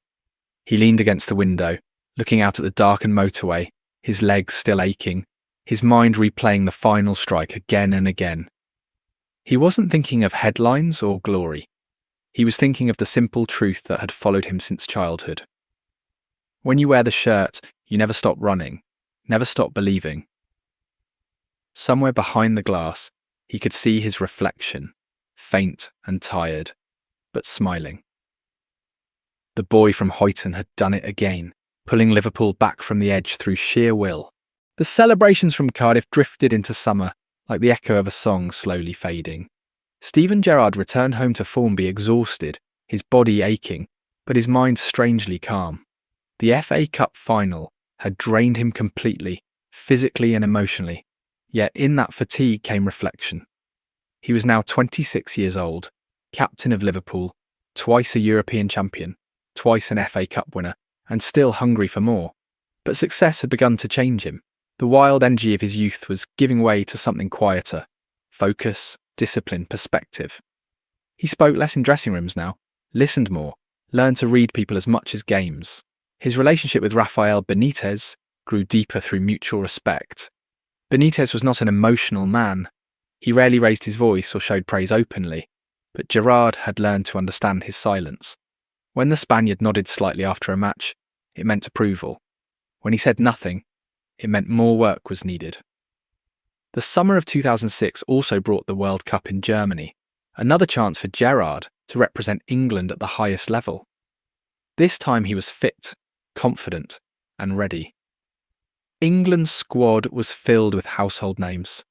He leaned against the window, looking out at the darkened motorway, his legs still aching, his mind replaying the final strike again and again. He wasn't thinking of headlines or glory. He was thinking of the simple truth that had followed him since childhood. When you wear the shirt, you never stop running, never stop believing. Somewhere behind the glass, he could see his reflection, faint and tired, but smiling. The boy from Huyton had done it again, pulling Liverpool back from the edge through sheer will. The celebrations from Cardiff drifted into summer, like the echo of a song slowly fading. Steven Gerrard returned home to Formby exhausted, his body aching, but his mind strangely calm. The FA Cup final had drained him completely, physically and emotionally, yet in that fatigue came reflection. He was now 26 years old, captain of Liverpool, twice a European champion, twice an FA Cup winner, and still hungry for more. But success had begun to change him. The wild energy of his youth was giving way to something quieter: focus, discipline, perspective. He spoke less in dressing rooms now, listened more, learned to read people as much as games. His relationship with Rafael Benitez grew deeper through mutual respect. Benitez was not an emotional man. He rarely raised his voice or showed praise openly, but Gerrard had learned to understand his silence. When the Spaniard nodded slightly after a match, it meant approval. When he said nothing, it meant more work was needed. The summer of 2006 also brought the World Cup in Germany, another chance for Gerrard to represent England at the highest level. This time he was fit, confident, and ready. England's squad was filled with household names.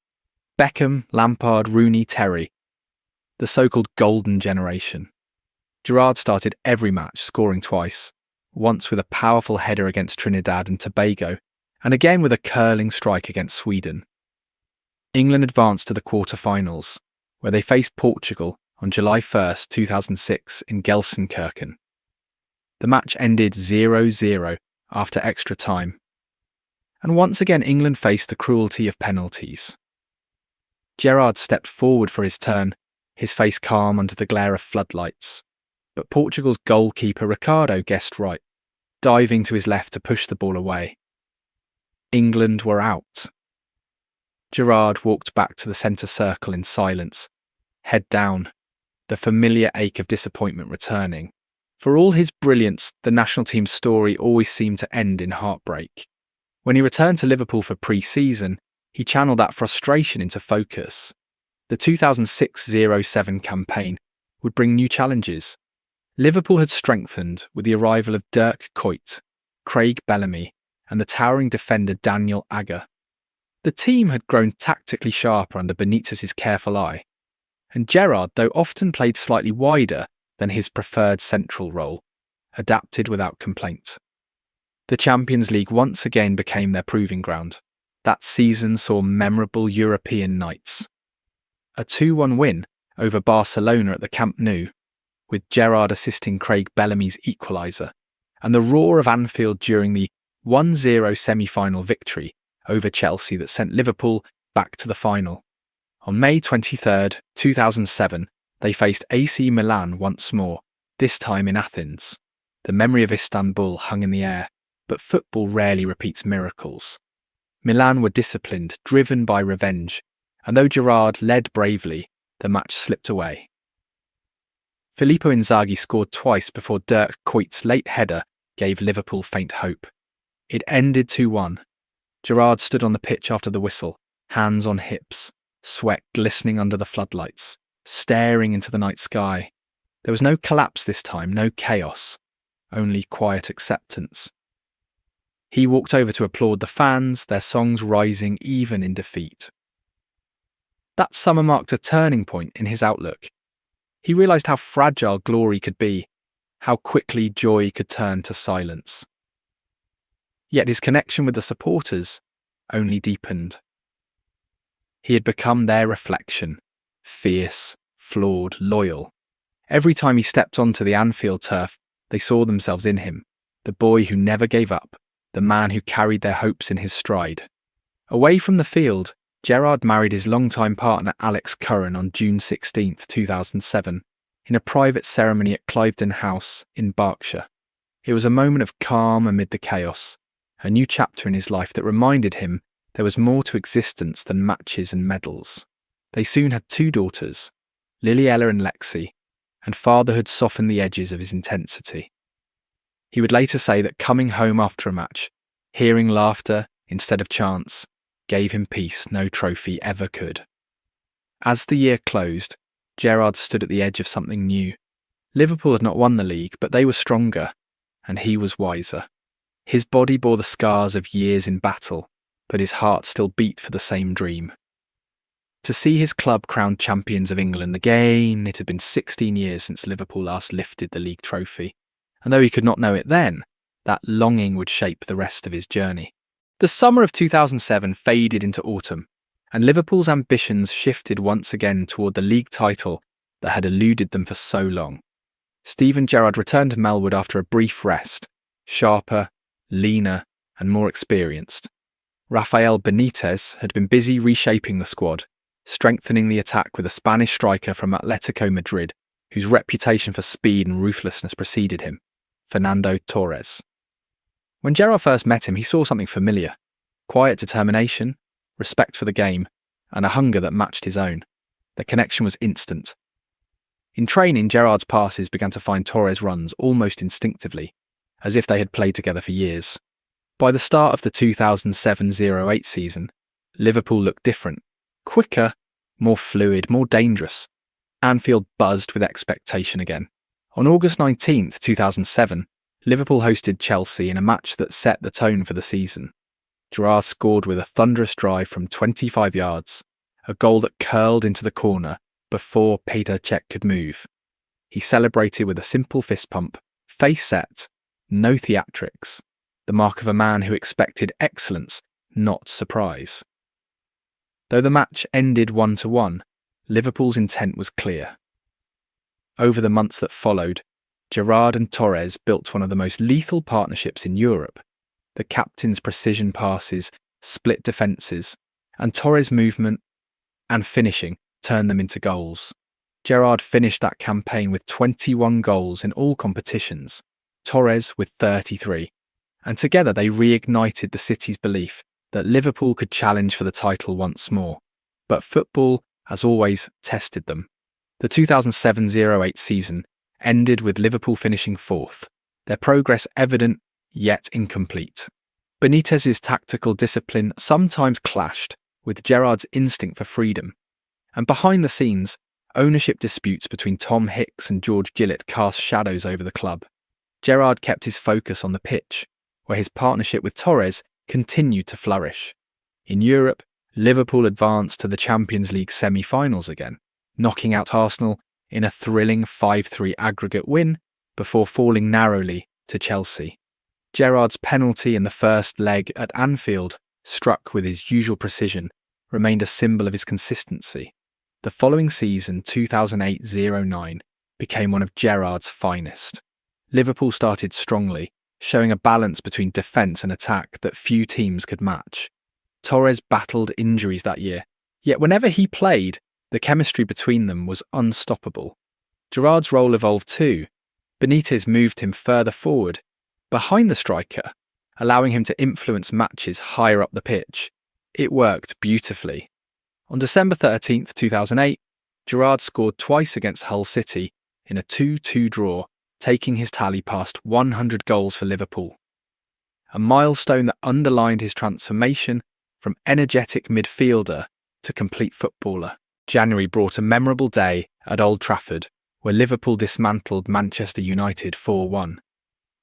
Beckham, Lampard, Rooney, Terry. The so-called golden generation. Gerrard started every match, scoring twice, once with a powerful header against Trinidad and Tobago, and again with a curling strike against Sweden. England advanced to the quarter-finals, where they faced Portugal on July 1st, 2006 in Gelsenkirchen. The match ended 0-0 after extra time. And once again England faced the cruelty of penalties. Gerrard stepped forward for his turn, his face calm under the glare of floodlights. But Portugal's goalkeeper Ricardo guessed right, diving to his left to push the ball away. England were out. Gerrard walked back to the centre circle in silence, head down, the familiar ache of disappointment returning. For all his brilliance, the national team's story always seemed to end in heartbreak. When he returned to Liverpool for pre-season, he channeled that frustration into focus. The 2006-07 campaign would bring new challenges. Liverpool had strengthened with the arrival of Dirk Kuyt, Craig Bellamy, and the towering defender Daniel Agger. The team had grown tactically sharper under Benitez's careful eye, and Gerrard, though often played slightly wider than his preferred central role, adapted without complaint. The Champions League once again became their proving ground. That season saw memorable European nights. A 2-1 win over Barcelona at the Camp Nou, with Gerrard assisting Craig Bellamy's equaliser, and the roar of Anfield during the 1-0 semi-final victory over Chelsea that sent Liverpool back to the final. On May 23, 2007, they faced AC Milan once more, this time in Athens. The memory of Istanbul hung in the air, but football rarely repeats miracles. Milan were disciplined, driven by revenge, and though Gerrard led bravely, the match slipped away. Filippo Inzaghi scored twice before Dirk Kuyt's late header gave Liverpool faint hope. It ended 2-1. Gerrard stood on the pitch after the whistle, hands on hips, sweat glistening under the floodlights, staring into the night sky. There was no collapse this time, no chaos, only quiet acceptance. He walked over to applaud the fans, their songs rising even in defeat. That summer marked a turning point in his outlook. He realised how fragile glory could be, how quickly joy could turn to silence. Yet his connection with the supporters only deepened. He had become their reflection, fierce, flawed, loyal. Every time he stepped onto the Anfield turf, they saw themselves in him, the boy who never gave up, the man who carried their hopes in his stride. Away from the field, Gerrard married his longtime partner Alex Curran on June 16, 2007, in a private ceremony at Cliveden House in Berkshire. It was a moment of calm amid the chaos, a new chapter in his life that reminded him there was more to existence than matches and medals. They soon had 2 daughters, Liliella and Lexi, and fatherhood softened the edges of his intensity. He would later say that coming home after a match, hearing laughter instead of chants, gave him peace no trophy ever could. As the year closed, Gerrard stood at the edge of something new. Liverpool had not won the league, but they were stronger, and he was wiser. His body bore the scars of years in battle, but his heart still beat for the same dream. To see his club crowned champions of England again, it had been 16 years since Liverpool last lifted the league trophy, and though he could not know it then, that longing would shape the rest of his journey. The summer of 2007 faded into autumn, and Liverpool's ambitions shifted once again toward the league title that had eluded them for so long. Steven Gerrard returned to Melwood after a brief rest, sharper, leaner, and more experienced. Rafael Benitez had been busy reshaping the squad, strengthening the attack with a Spanish striker from Atletico Madrid, whose reputation for speed and ruthlessness preceded him, Fernando Torres. When Gerrard first met him, he saw something familiar: quiet determination, respect for the game, and a hunger that matched his own. The connection was instant. In training, Gerrard's passes began to find Torres' runs almost instinctively, as if they had played together for years. By the start of the 2007-08 season, Liverpool looked different. Quicker, more fluid, more dangerous. Anfield buzzed with expectation again. On August 19, 2007, Liverpool hosted Chelsea in a match that set the tone for the season. Gerrard scored with a thunderous drive from 25 yards, a goal that curled into the corner before Peter Cech could move. He celebrated with a simple fist pump, face set, no theatrics, the mark of a man who expected excellence, not surprise. Though the match ended 1-1, Liverpool's intent was clear. Over the months that followed, Gerrard and Torres built one of the most lethal partnerships in Europe. The captain's precision passes, split defences, and Torres' movement and finishing turned them into goals. Gerrard finished that campaign with 21 goals in all competitions, Torres with 33, and together they reignited the city's belief that Liverpool could challenge for the title once more. But football, as always, tested them. The 2007-08 season ended with Liverpool finishing fourth, their progress evident yet incomplete. Benitez's tactical discipline sometimes clashed with Gerrard's instinct for freedom, and behind the scenes, ownership disputes between Tom Hicks and George Gillett cast shadows over the club. Gerrard kept his focus on the pitch, where his partnership with Torres continued to flourish. In Europe, Liverpool advanced to the Champions League semi-finals again, knocking out Arsenal in a thrilling 5-3 aggregate win before falling narrowly to Chelsea. Gerrard's penalty in the first leg at Anfield, struck with his usual precision, remained a symbol of his consistency. The following season, 2008-09, became one of Gerrard's finest. Liverpool started strongly, showing a balance between defence and attack that few teams could match. Torres battled injuries that year, yet whenever he played, the chemistry between them was unstoppable. Gerrard's role evolved too. Benitez moved him further forward, behind the striker, allowing him to influence matches higher up the pitch. It worked beautifully. On December 13th, 2008, Gerrard scored twice against Hull City in a 2-2 draw, taking his tally past 100 goals for Liverpool. A milestone that underlined his transformation from energetic midfielder to complete footballer. January brought a memorable day at Old Trafford, where Liverpool dismantled Manchester United 4-1.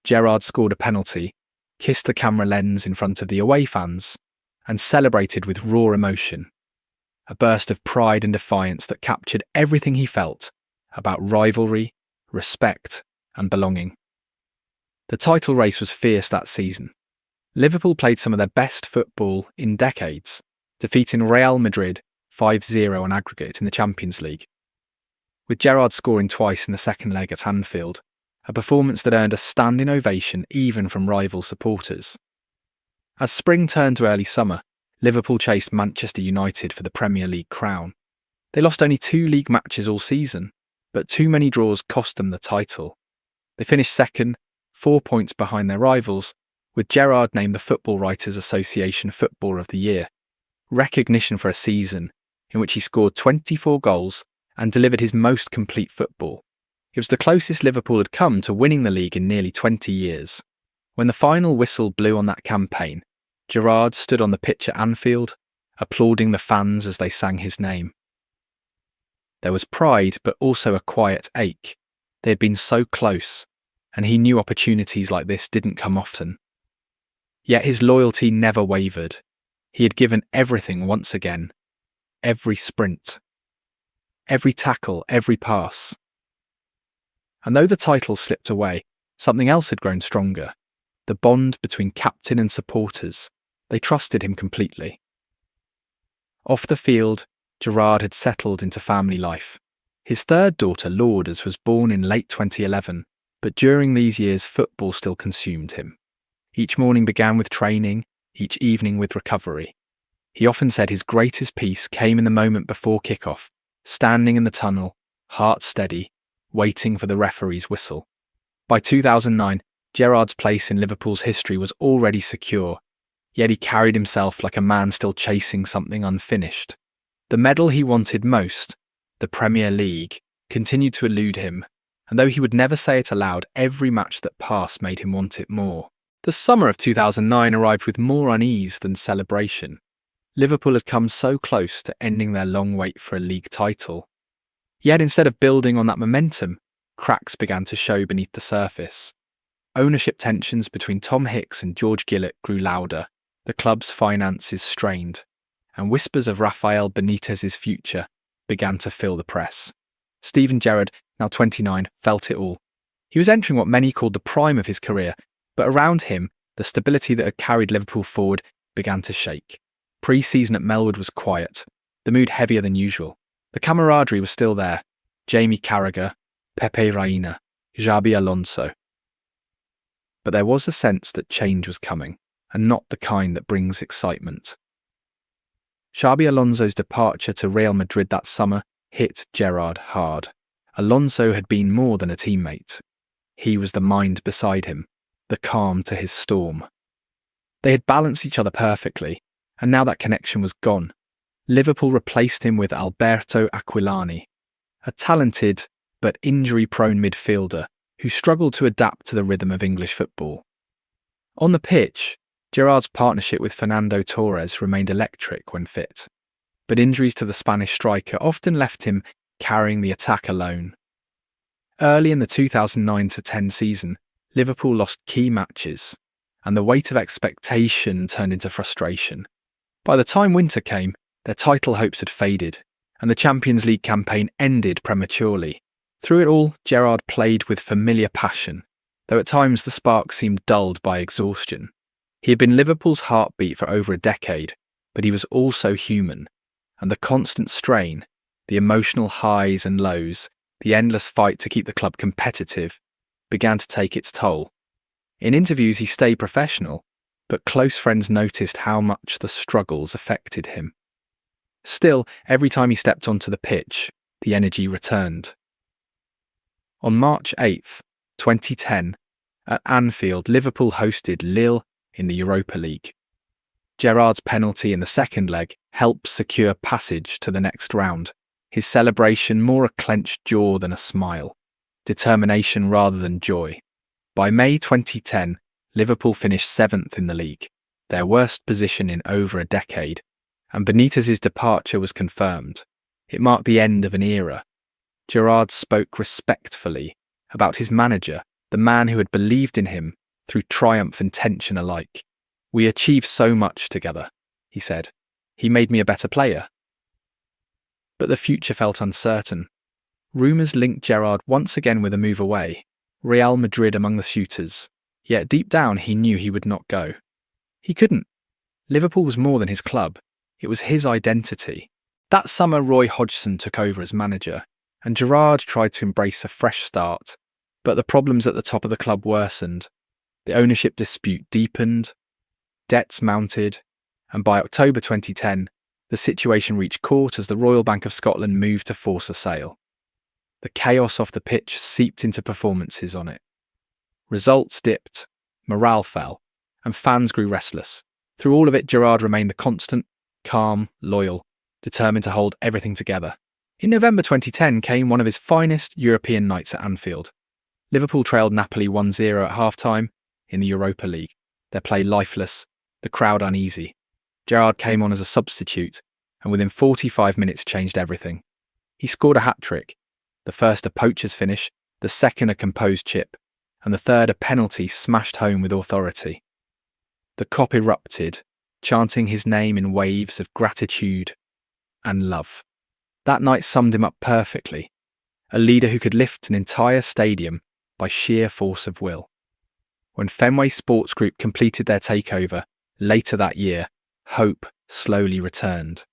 Gerrard scored a penalty, kissed the camera lens in front of the away fans, and celebrated with raw emotion. A burst of pride and defiance that captured everything he felt about rivalry, respect, and belonging. The title race was fierce that season. Liverpool played some of their best football in decades, defeating Real Madrid 5-0 on aggregate in the Champions League, with Gerrard scoring twice in the second leg at Anfield, a performance that earned a standing ovation even from rival supporters. As spring turned to early summer, Liverpool chased Manchester United for the Premier League crown. They lost only 2 league matches all season, but too many draws cost them the title. They finished second, 4 points behind their rivals, with Gerrard named the Football Writers' Association Footballer of the Year, recognition for a season in which he scored 24 goals and delivered his most complete football. It was the closest Liverpool had come to winning the league in nearly 20 years. When the final whistle blew on that campaign, Gerrard stood on the pitch at Anfield, applauding the fans as they sang his name. There was pride, but also a quiet ache. They had been so close, and he knew opportunities like this didn't come often. Yet his loyalty never wavered. He had given everything once again. Every sprint. Every tackle, every pass. And though the title slipped away, something else had grown stronger. The bond between captain and supporters. They trusted him completely. Off the field, Gerrard had settled into family life. His third daughter, Lourdes, was born in late 2011, but during these years football still consumed him. Each morning began with training, each evening with recovery. He often said his greatest peace came in the moment before kickoff, standing in the tunnel, heart steady, waiting for the referee's whistle. By 2009, Gerrard's place in Liverpool's history was already secure, yet he carried himself like a man still chasing something unfinished. The medal he wanted most, the Premier League, continued to elude him, and though he would never say it aloud, every match that passed made him want it more. The summer of 2009 arrived with more unease than celebration. Liverpool had come so close to ending their long wait for a league title. Yet instead of building on that momentum, cracks began to show beneath the surface. Ownership tensions between Tom Hicks and George Gillett grew louder. the club's finances strained, and whispers of Rafael Benitez's future began to fill the press. Steven Gerrard, now 29, felt it all. He was entering what many called the prime of his career, but around him, the stability that had carried Liverpool forward began to shake. Pre-season at Melwood was quiet, the mood heavier than usual. The camaraderie was still there. Jamie Carragher, Pepe Reina, Xabi Alonso. But there was a sense that change was coming, and not the kind that brings excitement. Xabi Alonso's departure to Real Madrid that summer hit Gerrard hard. Alonso had been more than a teammate. He was the mind beside him, the calm to his storm. They had balanced each other perfectly, and now that connection was gone. Liverpool replaced him with Alberto Aquilani, a talented but injury-prone midfielder who struggled to adapt to the rhythm of English football. On the pitch, Gerrard's partnership with Fernando Torres remained electric when fit, but injuries to the Spanish striker often left him carrying the attack alone. Early in the 2009-10 season, Liverpool lost key matches, and the weight of expectation turned into frustration. By the time winter came, their title hopes had faded, and the Champions League campaign ended prematurely. Through it all, Gerrard played with familiar passion, though at times the spark seemed dulled by exhaustion. He had been Liverpool's heartbeat for over a decade, but he was also human, and the constant strain, the emotional highs and lows, the endless fight to keep the club competitive, began to take its toll. In interviews he stayed professional, but close friends noticed how much the struggles affected him. Still, every time he stepped onto the pitch, the energy returned. On March 8th, 2010, at Anfield, Liverpool hosted Lille in the Europa League. Gerrard's penalty in the second leg helped secure passage to the next round, his celebration more a clenched jaw than a smile, determination rather than joy. By May 2010, Liverpool finished 7th in the league, their worst position in over a decade, and Benitez's departure was confirmed. It marked the end of an era. Gerrard spoke respectfully about his manager, the man who had believed in him through triumph and tension alike. "We achieved so much together," he said. "He made me a better player." But the future felt uncertain. Rumours linked Gerrard once again with a move away, Real Madrid among the suitors. Yet deep down he knew he would not go. He couldn't. Liverpool was more than his club. It was his identity. That summer Roy Hodgson took over as manager, and Gerrard tried to embrace a fresh start, but the problems at the top of the club worsened. The ownership dispute deepened, debts mounted, and by October 2010, the situation reached court as the Royal Bank of Scotland moved to force a sale. The chaos off the pitch seeped into performances on it. Results dipped, morale fell, and fans grew restless. Through all of it, Gerrard remained the constant, calm, loyal, determined to hold everything together. In November 2010 came one of his finest European nights at Anfield. Liverpool trailed Napoli 1-0 at half-time in the Europa League, their play lifeless, the crowd uneasy. Gerrard came on as a substitute, and within 45 minutes changed everything. He scored a hat-trick, the first a poacher's finish, the second a composed chip, and the third a penalty smashed home with authority. The Kop erupted, chanting his name in waves of gratitude and love. That night summed him up perfectly, a leader who could lift an entire stadium by sheer force of will. When Fenway Sports Group completed their takeover later that year, hope slowly returned.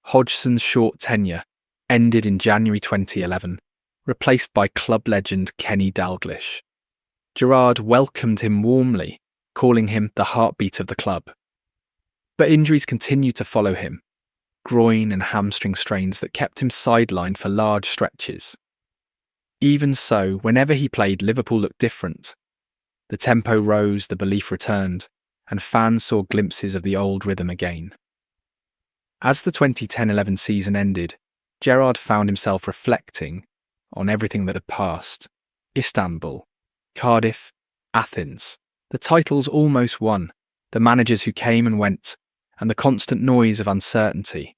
Hodgson's short tenure ended in January 2011, replaced by club legend Kenny Dalglish. Gerrard welcomed him warmly, calling him the heartbeat of the club. But injuries continued to follow him, groin and hamstring strains that kept him sidelined for large stretches. Even so, whenever he played, Liverpool looked different. The tempo rose, the belief returned, and fans saw glimpses of the old rhythm again. As the 2010-11 season ended, Gerrard found himself reflecting on everything that had passed. Istanbul, Cardiff, Athens. The titles almost won, the managers who came and went, and the constant noise of uncertainty.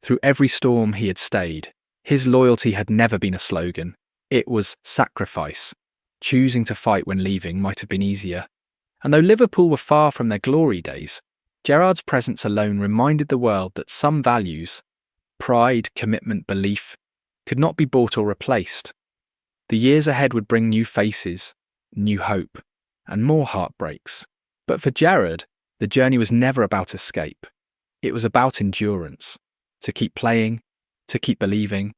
Through every storm he had stayed. His loyalty had never been a slogan. It was sacrifice. Choosing to fight when leaving might have been easier. And though Liverpool were far from their glory days, Gerrard's presence alone reminded the world that some values, pride, commitment, belief, could not be bought or replaced. The years ahead would bring new faces, new hope, and more heartbreaks. But for Gerrard, the journey was never about escape. It was about endurance, to keep playing, to keep believing,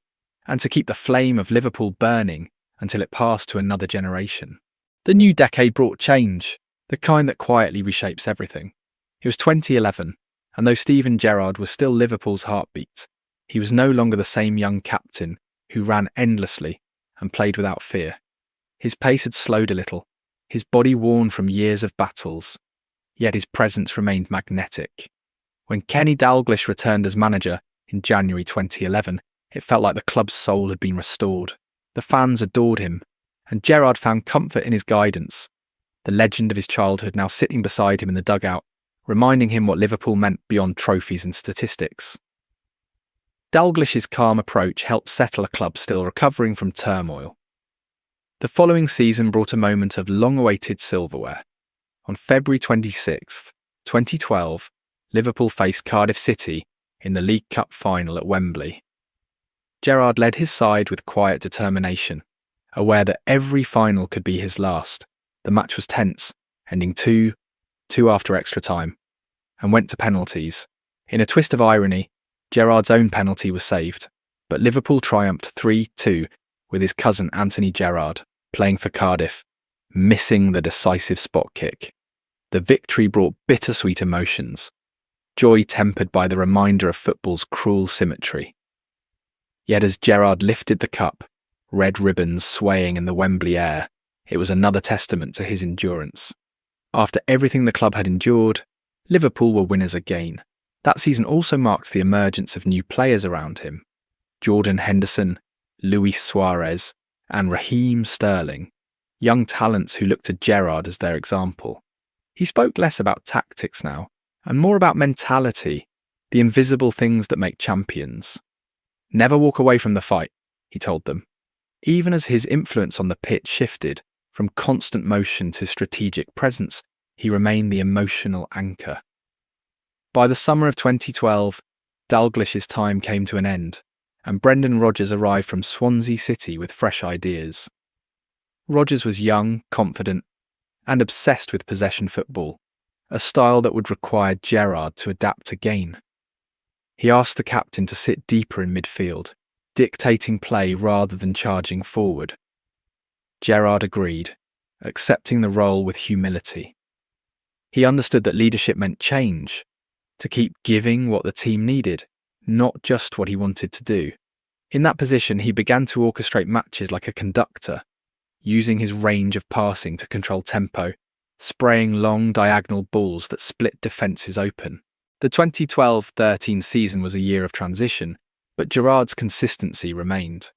and to keep the flame of Liverpool burning until it passed to another generation. The new decade brought change, the kind that quietly reshapes everything. It was 2011, and though Steven Gerrard was still Liverpool's heartbeat, he was no longer the same young captain who ran endlessly and played without fear. His pace had slowed a little, his body worn from years of battles, yet his presence remained magnetic. When Kenny Dalglish returned as manager in January 2011, it felt like the club's soul had been restored. The fans adored him, and Gerrard found comfort in his guidance, the legend of his childhood now sitting beside him in the dugout, reminding him what Liverpool meant beyond trophies and statistics. Dalglish's calm approach helped settle a club still recovering from turmoil. The following season brought a moment of long-awaited silverware. On February 26, 2012, Liverpool faced Cardiff City in the League Cup final at Wembley. Gerrard led his side with quiet determination, aware that every final could be his last. The match was tense, ending 2-2 after extra time, and went to penalties. In a twist of irony, Gerrard's own penalty was saved, but Liverpool triumphed 3-2 with his cousin Anthony Gerrard playing for Cardiff, missing the decisive spot kick. The victory brought bittersweet emotions, joy tempered by the reminder of football's cruel symmetry. Yet as Gerrard lifted the cup, red ribbons swaying in the Wembley air, it was another testament to his endurance. After everything the club had endured, Liverpool were winners again. That season also marks the emergence of new players around him. Jordan Henderson, Luis Suarez, and Raheem Sterling, young talents who looked to Gerrard as their example. He spoke less about tactics now, and more about mentality, the invisible things that make champions. Never walk away from the fight, he told them. Even as his influence on the pitch shifted from constant motion to strategic presence, he remained the emotional anchor. By the summer of 2012, Dalglish's time came to an end, and Brendan Rodgers arrived from Swansea City with fresh ideas. Rodgers was young, confident, and obsessed with possession football, a style that would require Gerrard to adapt again. He asked the captain to sit deeper in midfield, dictating play rather than charging forward. Gerrard agreed, accepting the role with humility. He understood that leadership meant change, to keep giving what the team needed, not just what he wanted to do. In that position, he began to orchestrate matches like a conductor, using his range of passing to control tempo, spraying long diagonal balls that split defences open. The 2012-13 season was a year of transition, but Gerrard's consistency remained.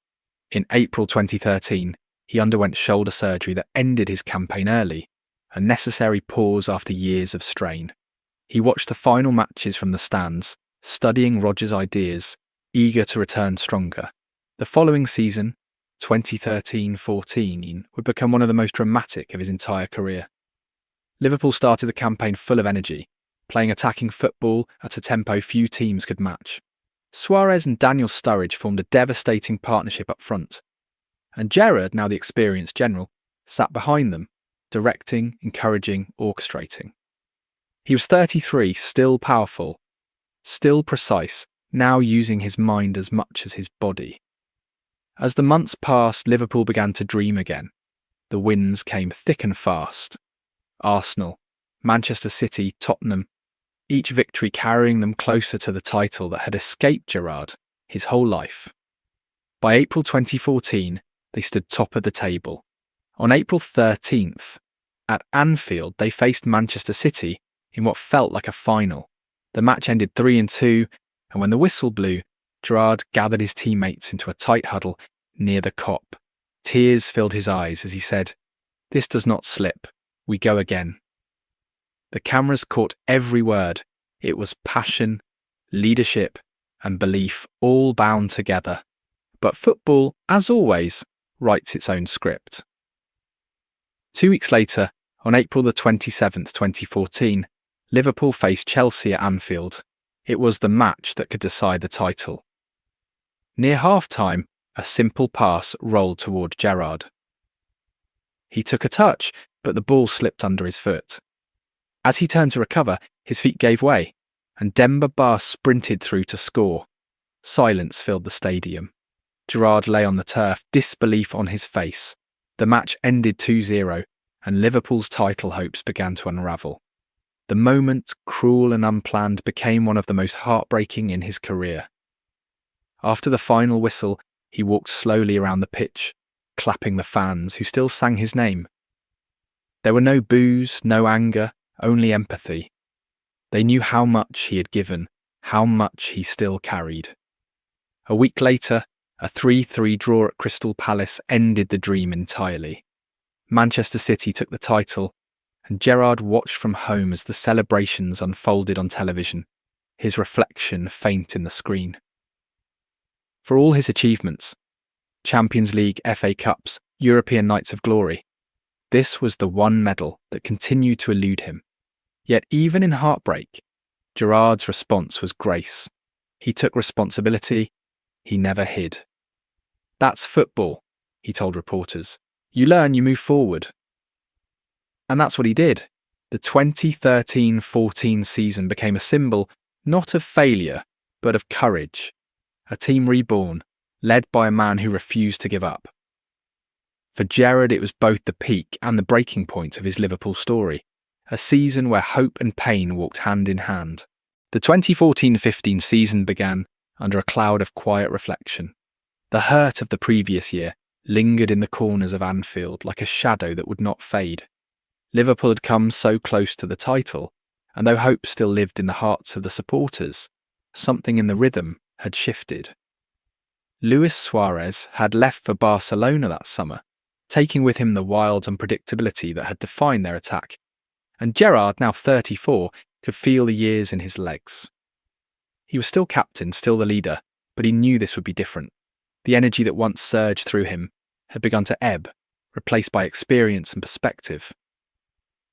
In April 2013, he underwent shoulder surgery that ended his campaign early, a necessary pause after years of strain. He watched the final matches from the stands, studying Rodgers' ideas, eager to return stronger. The following season, 2013-14, would become one of the most dramatic of his entire career. Liverpool started the campaign full of energy, playing attacking football at a tempo few teams could match. Suarez and Daniel Sturridge formed a devastating partnership up front, and Gerrard, now the experienced general, sat behind them, directing, encouraging, orchestrating. He was 33, still powerful, still precise, now using his mind as much as his body. As the months passed, Liverpool began to dream again. The wins came thick and fast. Arsenal, Manchester City, Tottenham, each victory carrying them closer to the title that had escaped Gerrard his whole life. By April 2014, they stood top of the table. On April 13th, at Anfield, they faced Manchester City in what felt like a final. The match ended 3-2, and when the whistle blew, Gerrard gathered his teammates into a tight huddle near the Kop. Tears filled his eyes as he said, "This does not slip. We go again." The cameras caught every word. It was passion, leadership, and belief all bound together. But football, as always, writes its own script. 2 weeks later, on April the 27th, 2014, Liverpool faced Chelsea at Anfield. It was the match that could decide the title. Near half-time, a simple pass rolled toward Gerrard. He took a touch, but the ball slipped under his foot. As he turned to recover, his feet gave way, and Demba Ba sprinted through to score. Silence filled the stadium. Gerrard lay on the turf, disbelief on his face. The match ended 2-0, and Liverpool's title hopes began to unravel. The moment, cruel and unplanned, became one of the most heartbreaking in his career. After the final whistle, he walked slowly around the pitch, clapping the fans who still sang his name. There were no boos, no anger, only empathy. They knew how much he had given, how much he still carried. A week later, a 3-3 draw at Crystal Palace ended the dream entirely. Manchester City took the title, and Gerrard watched from home as the celebrations unfolded on television, his reflection faint in the screen. For all his achievements, Champions League, FA Cups, European Nights of Glory, this was the one medal that continued to elude him. Yet even in heartbreak, Gerrard's response was grace. He took responsibility. He never hid. "That's football," he told reporters. "You learn, you move forward." And that's what he did. The 2013-14 season became a symbol not of failure, but of courage. A team reborn, led by a man who refused to give up. For Gerrard, it was both the peak and the breaking point of his Liverpool story, a season where hope and pain walked hand in hand. The 2014-15 season began under a cloud of quiet reflection. The hurt of the previous year lingered in the corners of Anfield like a shadow that would not fade. Liverpool had come so close to the title, and though hope still lived in the hearts of the supporters, something in the rhythm had shifted. Luis Suarez had left for Barcelona that summer, taking with him the wild unpredictability that had defined their attack, and Gerrard, now 34, could feel the years in his legs. He was still captain, still the leader, but he knew this would be different. The energy that once surged through him had begun to ebb, replaced by experience and perspective.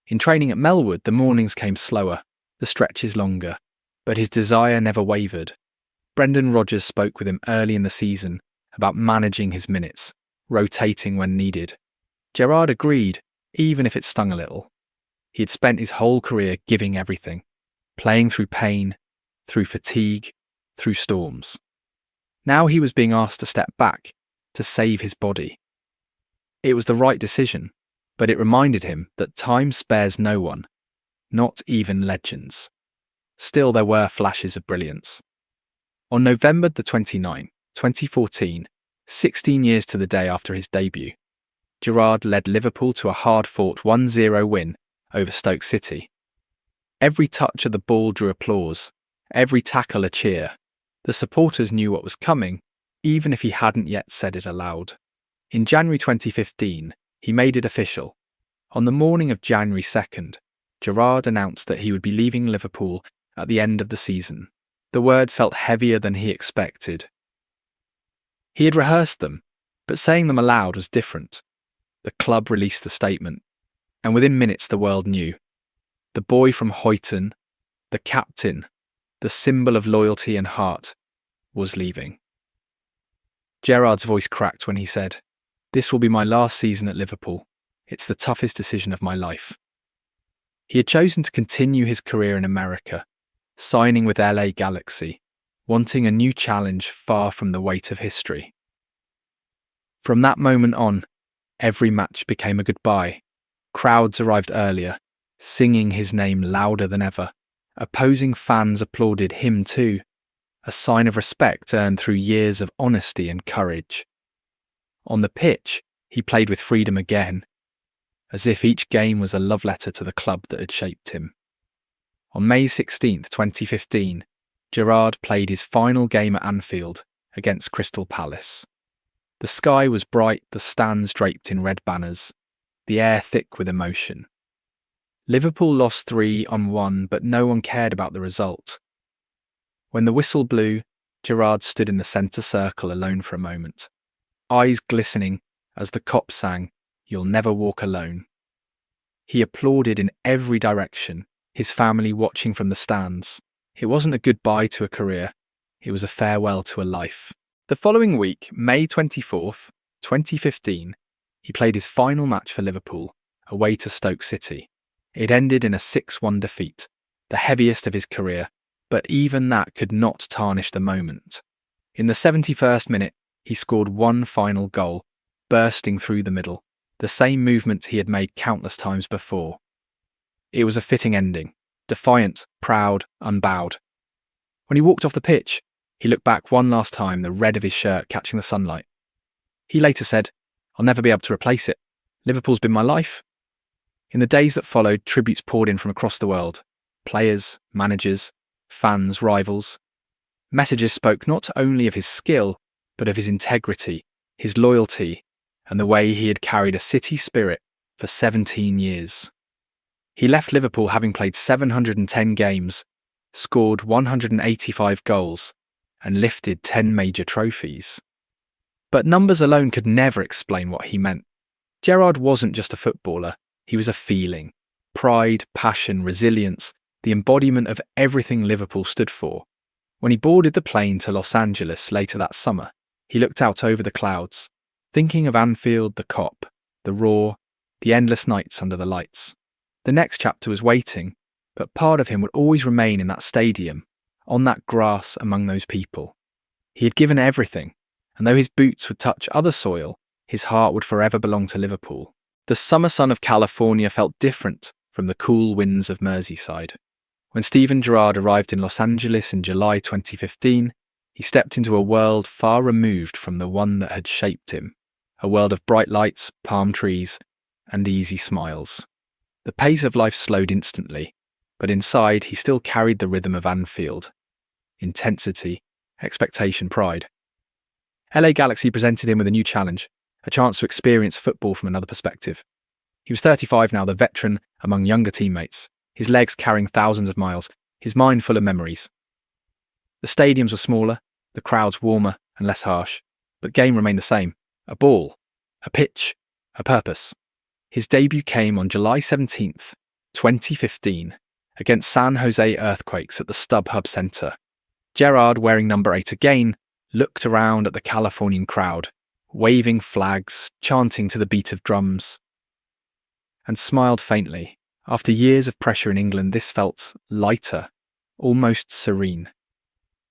In training at Melwood, the mornings came slower, the stretches longer, but his desire never wavered. Brendan Rodgers spoke with him early in the season about managing his minutes, rotating when needed. Gerrard agreed, even if it stung a little. He had spent his whole career giving everything, playing through pain, through fatigue, through storms. Now he was being asked to step back, to save his body. It was the right decision, but it reminded him that time spares no one, not even legends. Still, there were flashes of brilliance. On November the 29th, 2014, 16 years to the day after his debut, Gerrard led Liverpool to a hard-fought 1-0 win over Stoke City. Every touch of the ball drew applause, every tackle a cheer. The supporters knew what was coming, even if he hadn't yet said it aloud. In January 2015, he made it official. On the morning of January 2nd, Gerrard announced that he would be leaving Liverpool at the end of the season. The words felt heavier than he expected. He had rehearsed them, but saying them aloud was different. The club released a statement, and within minutes the world knew. The boy from Huyton, the captain, the symbol of loyalty and heart, was leaving. Gerrard's voice cracked when he said, "This will be my last season at Liverpool. It's the toughest decision of my life." He had chosen to continue his career in America, signing with LA Galaxy, wanting a new challenge far from the weight of history. From that moment on, every match became a goodbye. Crowds arrived earlier, singing his name louder than ever. Opposing fans applauded him too, a sign of respect earned through years of honesty and courage. On the pitch, he played with freedom again, as if each game was a love letter to the club that had shaped him. On May 16th, 2015, Gerrard played his final game at Anfield against Crystal Palace. The sky was bright, the stands draped in red banners, the air thick with emotion. Liverpool lost 3-1, but no one cared about the result. When the whistle blew, Gerrard stood in the centre circle alone for a moment, eyes glistening as the cop sang, "You'll never walk alone." He applauded in every direction, his family watching from the stands. It wasn't a goodbye to a career, it was a farewell to a life. The following week, May 24th, 2015, he played his final match for Liverpool, away to Stoke City. It ended in a 6-1 defeat, the heaviest of his career, but even that could not tarnish the moment. In the 71st minute, he scored one final goal, bursting through the middle, the same movement he had made countless times before. It was a fitting ending, defiant, proud, unbowed. When he walked off the pitch, he looked back one last time, the red of his shirt catching the sunlight. He later said, "I'll never be able to replace it. Liverpool's been my life." In the days that followed, tributes poured in from across the world. Players, managers, fans, rivals. Messages spoke not only of his skill, but of his integrity, his loyalty, and the way he had carried a city spirit for 17 years. He left Liverpool having played 710 games, scored 185 goals, and lifted 10 major trophies. But numbers alone could never explain what he meant. Gerrard wasn't just a footballer, he was a feeling. Pride, passion, resilience, the embodiment of everything Liverpool stood for. When he boarded the plane to Los Angeles later that summer, he looked out over the clouds, thinking of Anfield, the Kop, the roar, the endless nights under the lights. The next chapter was waiting, but part of him would always remain in that stadium, on that grass among those people. He had given everything, and though his boots would touch other soil, his heart would forever belong to Liverpool. The summer sun of California felt different from the cool winds of Merseyside. When Steven Gerrard arrived in Los Angeles in July 2015, he stepped into a world far removed from the one that had shaped him, a world of bright lights, palm trees, and easy smiles. The pace of life slowed instantly, but inside he still carried the rhythm of Anfield. Intensity, expectation, pride. LA Galaxy presented him with a new challenge, a chance to experience football from another perspective. He was 35 now, the veteran among younger teammates, his legs carrying thousands of miles, his mind full of memories. The stadiums were smaller, the crowds warmer and less harsh, but the game remained the same. A ball, a pitch, a purpose. His debut came on July 17th, 2015, against San Jose Earthquakes at the StubHub Center. Gerrard, wearing number 8 again, looked around at the Californian crowd, waving flags, chanting to the beat of drums, and smiled faintly. After years of pressure in England, this felt lighter, almost serene.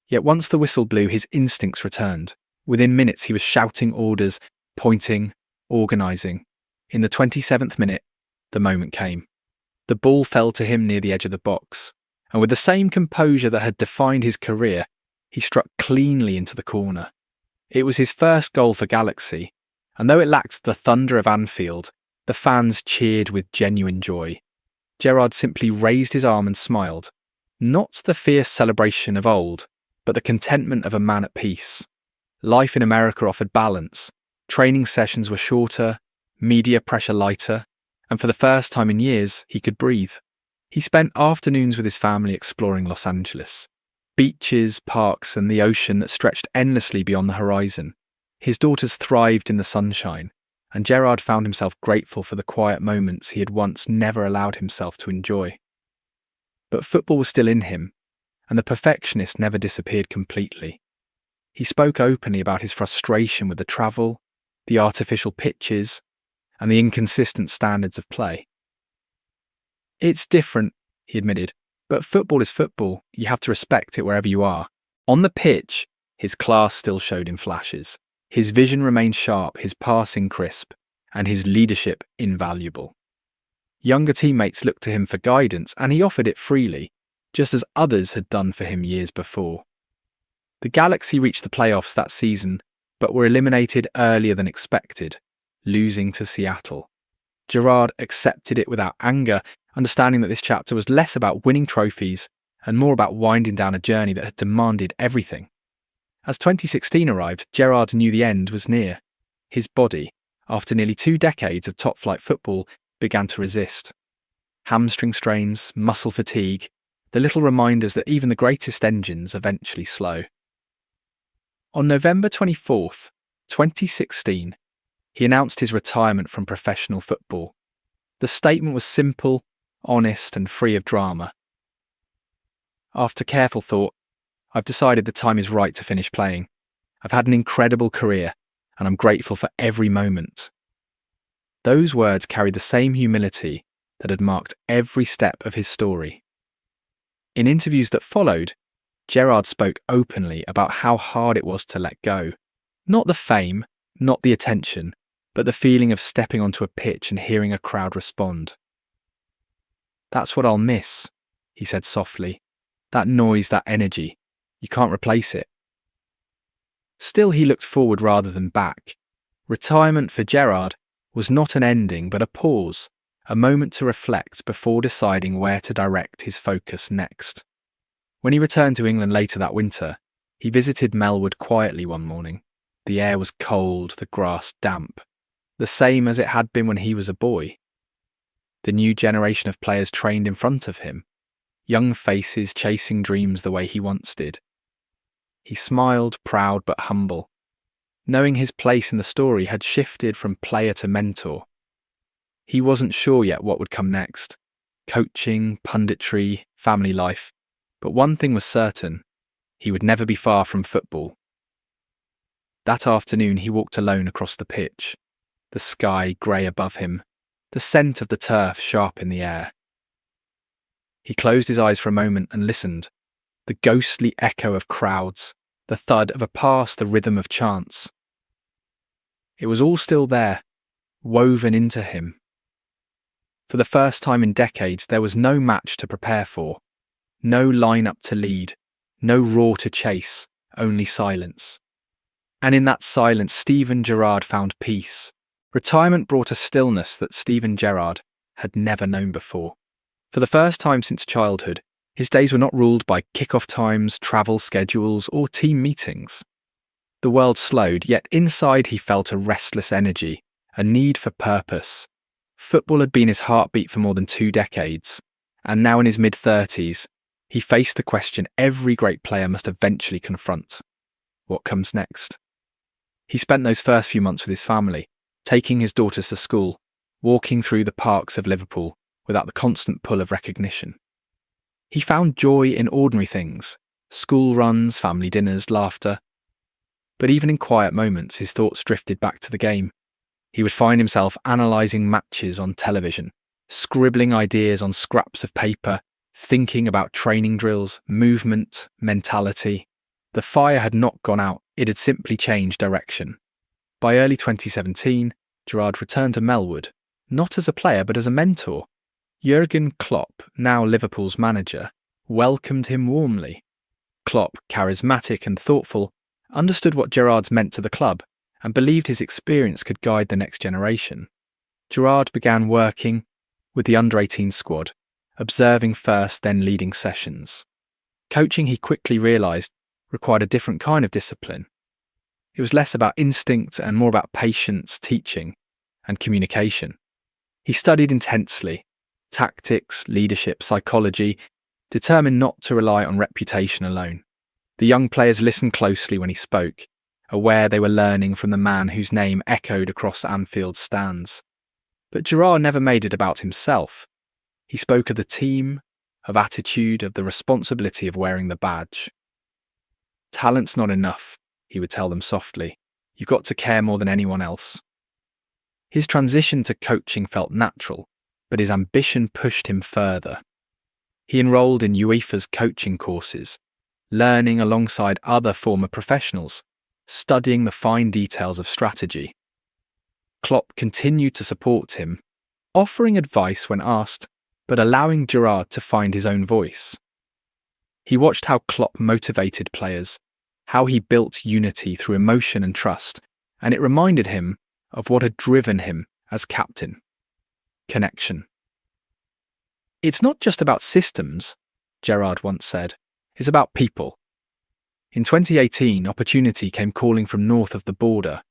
Yet once the whistle blew, his instincts returned. Within minutes, he was shouting orders, pointing, organising. In the 27th minute, the moment came. The ball fell to him near the edge of the box, and with the same composure that had defined his career, he struck cleanly into the corner. It was his first goal for Galaxy, and though it lacked the thunder of Anfield, the fans cheered with genuine joy. Gerrard simply raised his arm and smiled, not the fierce celebration of old, but the contentment of a man at peace. Life in America offered balance. Training sessions were shorter, media pressure lighter, and for the first time in years, he could breathe. He spent afternoons with his family exploring Los Angeles. Beaches, parks, and the ocean that stretched endlessly beyond the horizon. His daughters thrived in the sunshine, and Gerrard found himself grateful for the quiet moments he had once never allowed himself to enjoy. But football was still in him, and the perfectionist never disappeared completely. He spoke openly about his frustration with the travel, the artificial pitches, and the inconsistent standards of play. "It's different," he admitted, "but football is football. You have to respect it wherever you are." On the pitch, his class still showed in flashes. His vision remained sharp, his passing crisp, and his leadership invaluable. Younger teammates looked to him for guidance, and he offered it freely, just as others had done for him years before. The Galaxy reached the playoffs that season, but were eliminated earlier than expected, losing to Seattle. Gerrard accepted it without anger, understanding that this chapter was less about winning trophies and more about winding down a journey that had demanded everything. As 2016 arrived, Gerrard knew the end was near. His body, after nearly 2 decades of top-flight football, began to resist. Hamstring strains, muscle fatigue, the little reminders that even the greatest engines eventually slow. On November 24th, 2016, he announced his retirement from professional football. The statement was simple, honest and free of drama. After careful thought, I've decided the time is right to finish playing. I've had an incredible career, and I'm grateful for every moment. Those words carried the same humility that had marked every step of his story. In interviews that followed, Gerrard spoke openly about how hard it was to let go. Not the fame, not the attention, but the feeling of stepping onto a pitch and hearing a crowd respond. "That's what I'll miss," he said softly. "That noise, that energy. You can't replace it." Still, he looked forward rather than back. Retirement for Gerrard was not an ending, but a pause, a moment to reflect before deciding where to direct his focus next. When he returned to England later that winter, he visited Melwood quietly one morning. The air was cold, the grass damp, the same as it had been when he was a boy. The new generation of players trained in front of him, young faces chasing dreams the way he once did. He smiled, proud but humble, knowing his place in the story had shifted from player to mentor. He wasn't sure yet what would come next: coaching, punditry, family life. But one thing was certain: he would never be far from football. That afternoon he walked alone across the pitch, the sky grey above him, the scent of the turf sharp in the air. He closed his eyes for a moment and listened. The ghostly echo of crowds, the thud of a pass, the rhythm of chants. It was all still there, woven into him. For the first time in decades, there was no match to prepare for, no line-up to lead, no roar to chase, only silence. And in that silence, Steven Gerrard found peace. Retirement brought a stillness that Steven Gerrard had never known before. For the first time since childhood, his days were not ruled by kick-off times, travel schedules, or team meetings. The world slowed, yet inside he felt a restless energy, a need for purpose. Football had been his heartbeat for more than 2 decades, and now in his mid-30s, he faced the question every great player must eventually confront: what comes next? He spent those first few months with his family, taking his daughters to school, walking through the parks of Liverpool without the constant pull of recognition. He found joy in ordinary things: school runs, family dinners, laughter. But even in quiet moments, his thoughts drifted back to the game. He would find himself analysing matches on television, scribbling ideas on scraps of paper, thinking about training drills, movement, mentality. The fire had not gone out, it had simply changed direction. By early 2017, Gerrard returned to Melwood, not as a player but as a mentor. Jurgen Klopp, now Liverpool's manager, welcomed him warmly. Klopp, charismatic and thoughtful, understood what Gerrard's meant to the club and believed his experience could guide the next generation. Gerrard began working with the under-18 squad, observing first, then leading sessions. Coaching, he quickly realised, required a different kind of discipline. It was less about instinct and more about patience, teaching, and communication. He studied intensely: tactics, leadership, psychology, determined not to rely on reputation alone. The young players listened closely when he spoke, aware they were learning from the man whose name echoed across Anfield stands. But Gerrard never made it about himself. He spoke of the team, of attitude, of the responsibility of wearing the badge. "Talent's not enough," he would tell them softly. "You've got to care more than anyone else." His transition to coaching felt natural, but his ambition pushed him further. He enrolled in UEFA's coaching courses, learning alongside other former professionals, studying the fine details of strategy. Klopp continued to support him, offering advice when asked, but allowing Gerrard to find his own voice. He watched how Klopp motivated players, how he built unity through emotion and trust, and it reminded him of what had driven him as captain: connection. "It's not just about systems," Gerrard once said. "It's about people." In 2018, opportunity came calling from north of the border.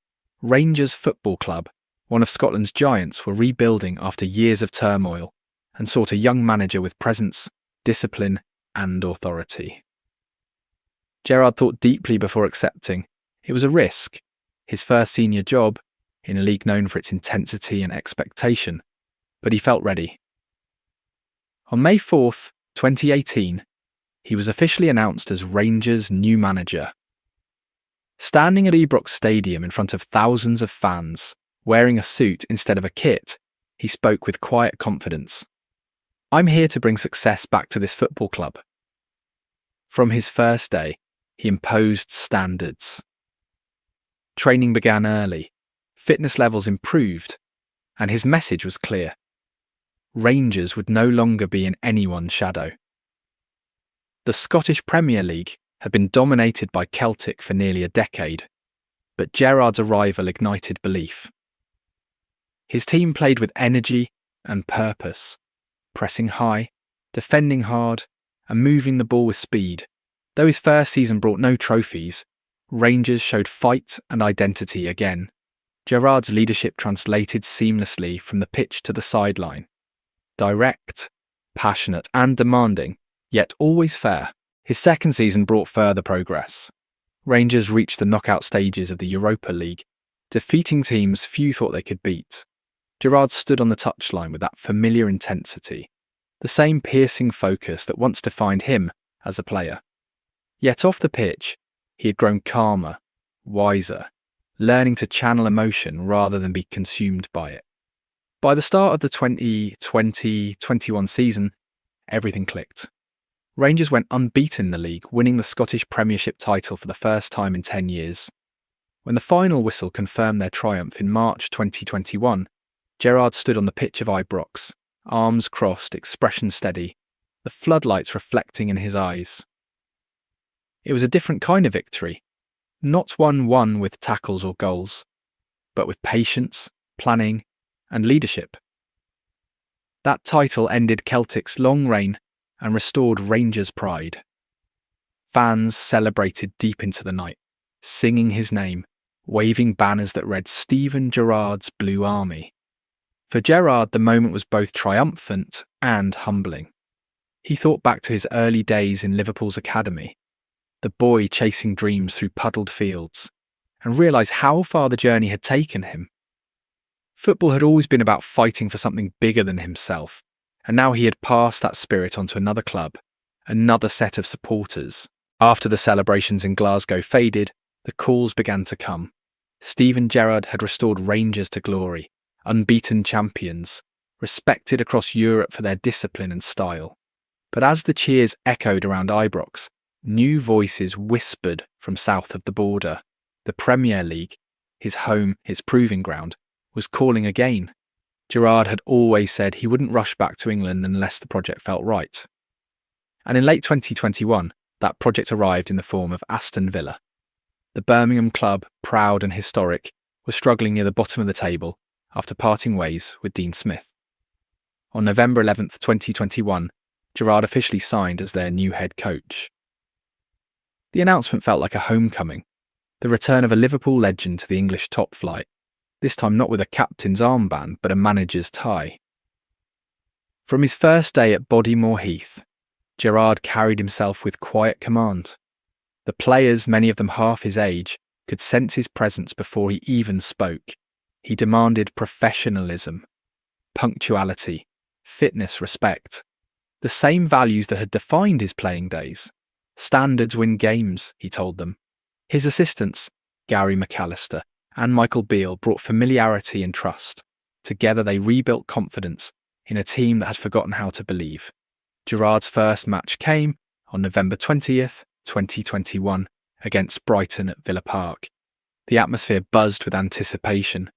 Rangers Football Club, one of Scotland's giants, were rebuilding after years of turmoil and sought a young manager with presence, discipline, and authority. Gerrard thought deeply before accepting. It was a risk, his first senior job, in a league known for its intensity and expectation, but he felt ready. On May 4th, 2018, he was officially announced as Rangers' new manager. Standing at Ibrox Stadium in front of thousands of fans, wearing a suit instead of a kit, he spoke with quiet confidence. "I'm here to bring success back to this football club." From his first day, he imposed standards. Training began early, fitness levels improved, and his message was clear. Rangers would no longer be in anyone's shadow. The Scottish Premier League had been dominated by Celtic for nearly a decade, but Gerrard's arrival ignited belief. His team played with energy and purpose, pressing high, defending hard, and moving the ball with speed. Though his first season brought no trophies, Rangers showed fight and identity again. Gerrard's leadership translated seamlessly from the pitch to the sideline. Direct, passionate and demanding, yet always fair. His second season brought further progress. Rangers reached the knockout stages of the Europa League, defeating teams few thought they could beat. Gerrard stood on the touchline with that familiar intensity, the same piercing focus that once defined him as a player. Yet off the pitch, he had grown calmer, wiser, learning to channel emotion rather than be consumed by it. By the start of the 2020-21 season, everything clicked. Rangers went unbeaten in the league, winning the Scottish Premiership title for the first time in 10 years. When the final whistle confirmed their triumph in March 2021, Gerrard stood on the pitch of Ibrox, arms crossed, expression steady, the floodlights reflecting in his eyes. It was a different kind of victory, not one won with tackles or goals, but with patience, planning, and leadership. That title ended Celtic's long reign and restored Rangers' pride. Fans celebrated deep into the night, singing his name, waving banners that read Steven Gerrard's Blue Army. For Gerrard, the moment was both triumphant and humbling. He thought back to his early days in Liverpool's academy, the boy chasing dreams through puddled fields, and realised how far the journey had taken him. Football had always been about fighting for something bigger than himself, and now he had passed that spirit onto another club, another set of supporters. After the celebrations in Glasgow faded, the calls began to come. Steven Gerrard had restored Rangers to glory, unbeaten champions, respected across Europe for their discipline and style. But as the cheers echoed around Ibrox, new voices whispered from south of the border. The Premier League, his home, his proving ground, was calling again. Gerrard had always said he wouldn't rush back to England unless the project felt right. And in late 2021, that project arrived in the form of Aston Villa. The Birmingham club, proud and historic, was struggling near the bottom of the table after parting ways with Dean Smith. On November 11th, 2021, Gerrard officially signed as their new head coach. The announcement felt like a homecoming, the return of a Liverpool legend to the English top flight, this time not with a captain's armband but a manager's tie. From his first day at Bodymore Heath, Gerrard carried himself with quiet command. The players, many of them half his age, could sense his presence before he even spoke. He demanded professionalism, punctuality, fitness, respect. The same values that had defined his playing days. Standards win games, he told them. His assistants, Gary McAllister and Michael Beale, brought familiarity and trust. Together they rebuilt confidence in a team that had forgotten how to believe. Gerrard's first match came on November 20th, 2021, against Brighton at Villa Park. The atmosphere buzzed with anticipation.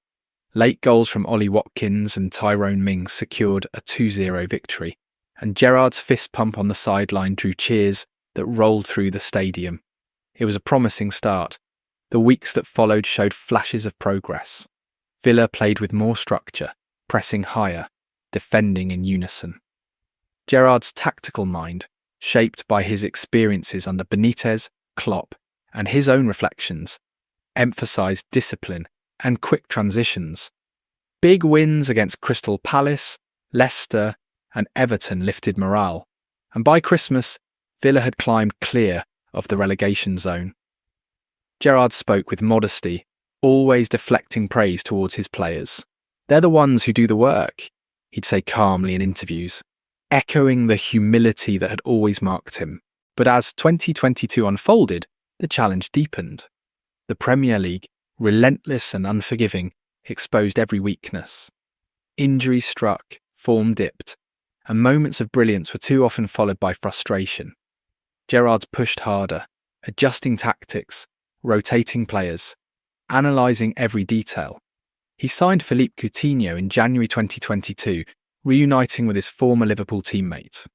Late goals from Ollie Watkins and Tyrone Mings secured a 2-0 victory, and Gerrard's fist pump on the sideline drew cheers that rolled through the stadium. It was a promising start. The weeks that followed showed flashes of progress. Villa played with more structure, pressing higher, defending in unison. Gerrard's tactical mind, shaped by his experiences under Benitez, Klopp, and his own reflections, emphasised discipline and quick transitions. Big wins against Crystal Palace, Leicester, and Everton lifted morale, and by Christmas, Villa had climbed clear of the relegation zone. Gerrard spoke with modesty, always deflecting praise towards his players. "They're the ones who do the work," he'd say calmly in interviews. echoing the humility that had always marked him. But as 2022 unfolded, the challenge deepened. The Premier League, relentless and unforgiving, exposed every weakness. Injuries struck, form dipped, and moments of brilliance were too often followed by frustration. Gerrard's pushed harder, adjusting tactics, rotating players, analysing every detail. He signed Philippe Coutinho in January 2022, reuniting with his former Liverpool teammate.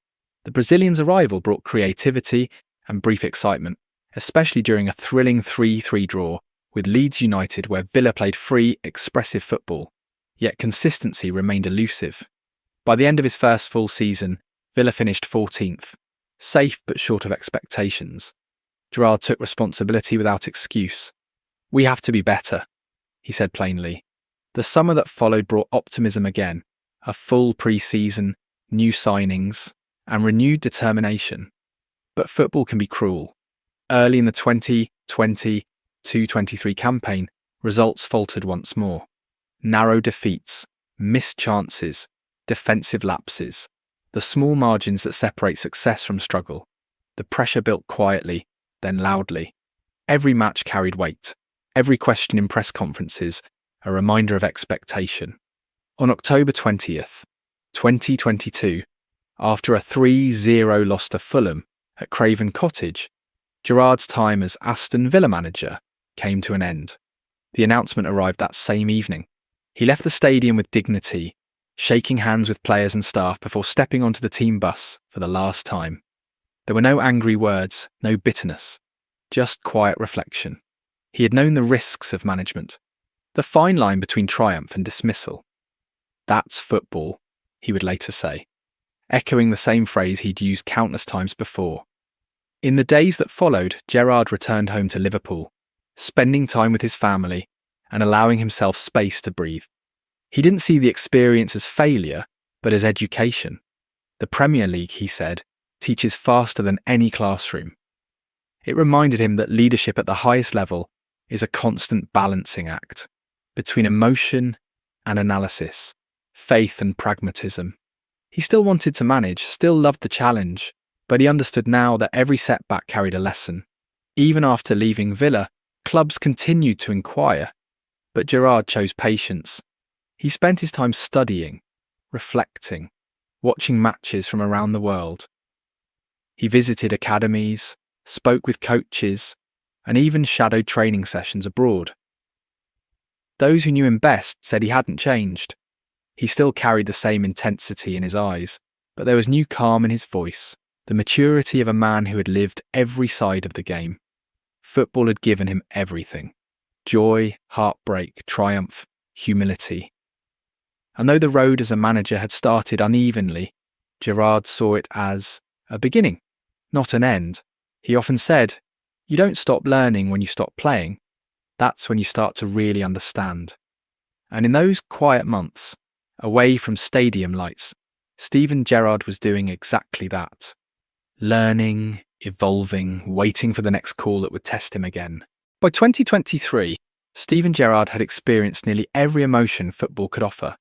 The Brazilian's arrival brought creativity and brief excitement, especially during a thrilling 3-3 draw with Leeds United, where Villa played free, expressive football, yet consistency remained elusive. By the end of his first full season, Villa finished 14th, safe but short of expectations. Gerrard took responsibility without excuse. "We have to be better," he said plainly. The summer that followed brought optimism again, a full pre-season, new signings, and renewed determination. But football can be cruel. Early in the 2020-23 campaign, results faltered once more. Narrow defeats, missed chances, defensive lapses, the small margins that separate success from struggle. The pressure built quietly, then loudly. Every match carried weight, every question in press conferences, a reminder of expectation. On October 20th, 2022, after a 3-0 loss to Fulham at Craven Cottage, Gerrard's time as Aston Villa manager came to an end. The announcement arrived that same evening. He left the stadium with dignity, shaking hands with players and staff before stepping onto the team bus for the last time. There were no angry words, no bitterness, just quiet reflection. He had known the risks of management, the fine line between triumph and dismissal. "That's football," he would later say, echoing the same phrase he'd used countless times before. In the days that followed, Gerrard returned home to Liverpool, spending time with his family and allowing himself space to breathe. He didn't see the experience as failure, but as education. The Premier League, he said, teaches faster than any classroom. It reminded him that leadership at the highest level is a constant balancing act between emotion and analysis, faith and pragmatism. He still wanted to manage, still loved the challenge, but he understood now that every setback carried a lesson. Even after leaving Villa, clubs continued to inquire, but Gerrard chose patience. He spent his time studying, reflecting, watching matches from around the world. He visited academies, spoke with coaches, and even shadowed training sessions abroad. Those who knew him best said he hadn't changed. He still carried the same intensity in his eyes, but there was new calm in his voice, the maturity of a man who had lived every side of the game. Football had given him everything: joy, heartbreak, triumph, humility. And though the road as a manager had started unevenly, Gerrard saw it as a beginning, not an end. He often said, "You don't stop learning when you stop playing. That's when you start to really understand." And in those quiet months, away from stadium lights, Steven Gerrard was doing exactly that. Learning, evolving, waiting for the next call that would test him again. By 2023, Steven Gerrard had experienced nearly every emotion football could offer.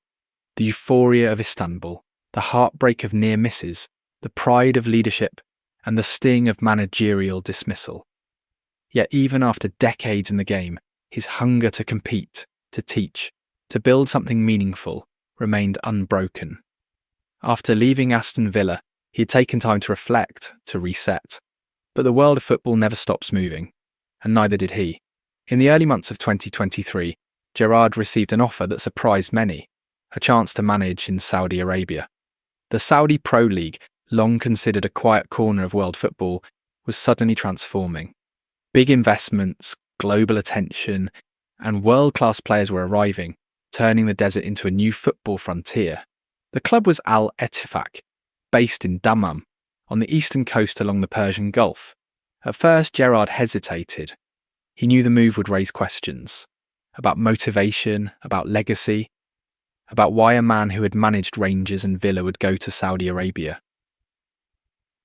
The euphoria of Istanbul, the heartbreak of near misses, the pride of leadership, and the sting of managerial dismissal. Yet even after decades in the game, his hunger to compete, to teach, to build something meaningful remained unbroken. After leaving Aston Villa, he had taken time to reflect, to reset. But the world of football never stops moving, and neither did he. In the early months of 2023, Gerrard received an offer that surprised many, a chance to manage in Saudi Arabia. The Saudi Pro League, long considered a quiet corner of world football, was suddenly transforming. Big investments, global attention, and world-class players were arriving, turning the desert into a new football frontier. The club was Al Ettifaq, based in Dammam, on the eastern coast along the Persian Gulf. At first, Gerrard hesitated. He knew the move would raise questions about motivation, about legacy, about why a man who had managed Rangers and Villa would go to Saudi Arabia.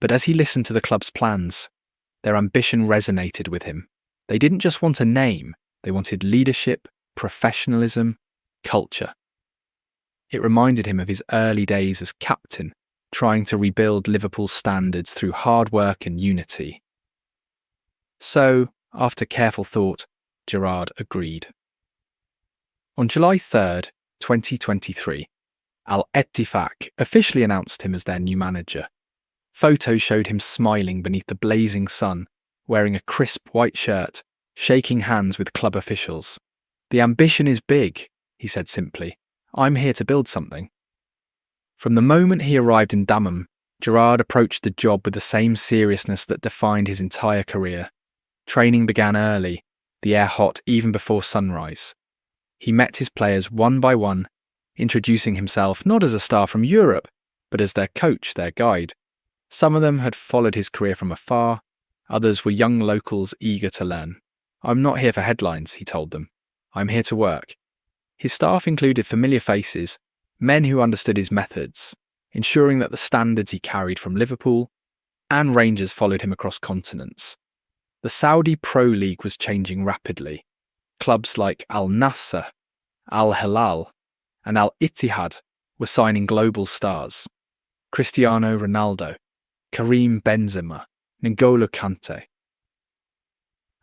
But as he listened to the club's plans, their ambition resonated with him. They didn't just want a name, they wanted leadership, professionalism, culture. It reminded him of his early days as captain, trying to rebuild Liverpool's standards through hard work and unity. So, after careful thought, Gerrard agreed. On July 3rd, 2023, Al-Ettifaq officially announced him as their new manager. Photos showed him smiling beneath the blazing sun, wearing a crisp white shirt, shaking hands with club officials. "The ambition is big," he said simply. "I'm here to build something." From the moment he arrived in Dammam, Gerrard approached the job with the same seriousness that defined his entire career. Training began early, the air hot even before sunrise. He met his players one by one, introducing himself not as a star from Europe, but as their coach, their guide. Some of them had followed his career from afar, others were young locals eager to learn. "I'm not here for headlines," he told them. "I'm here to work." His staff included familiar faces, men who understood his methods, ensuring that the standards he carried from Liverpool and Rangers followed him across continents. The Saudi Pro League was changing rapidly. Clubs like Al Nassr, Al Hilal, and Al Ittihad were signing global stars. Cristiano Ronaldo, Karim Benzema, N'Golo Kante.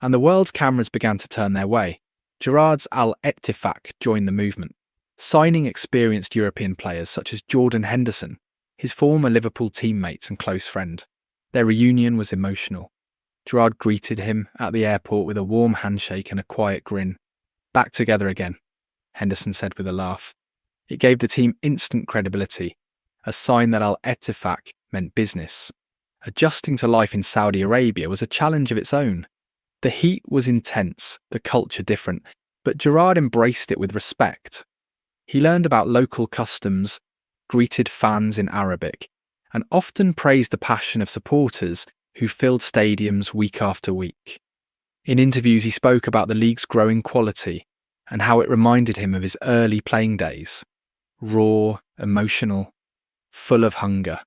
And the world's cameras began to turn their way. Gerrard's Al-Ettifaq joined the movement, signing experienced European players such as Jordan Henderson, his former Liverpool teammate and close friend. Their reunion was emotional. Gerrard greeted him at the airport with a warm handshake and a quiet grin. "Back together again," Henderson said with a laugh. It gave the team instant credibility, a sign that Al-Ettifaq meant business. Adjusting to life in Saudi Arabia was a challenge of its own. The heat was intense, the culture different, but Gerrard embraced it with respect. He learned about local customs, greeted fans in Arabic, and often praised the passion of supporters who filled stadiums week after week. In interviews, he spoke about the league's growing quality and how it reminded him of his early playing days. Raw, emotional, full of hunger.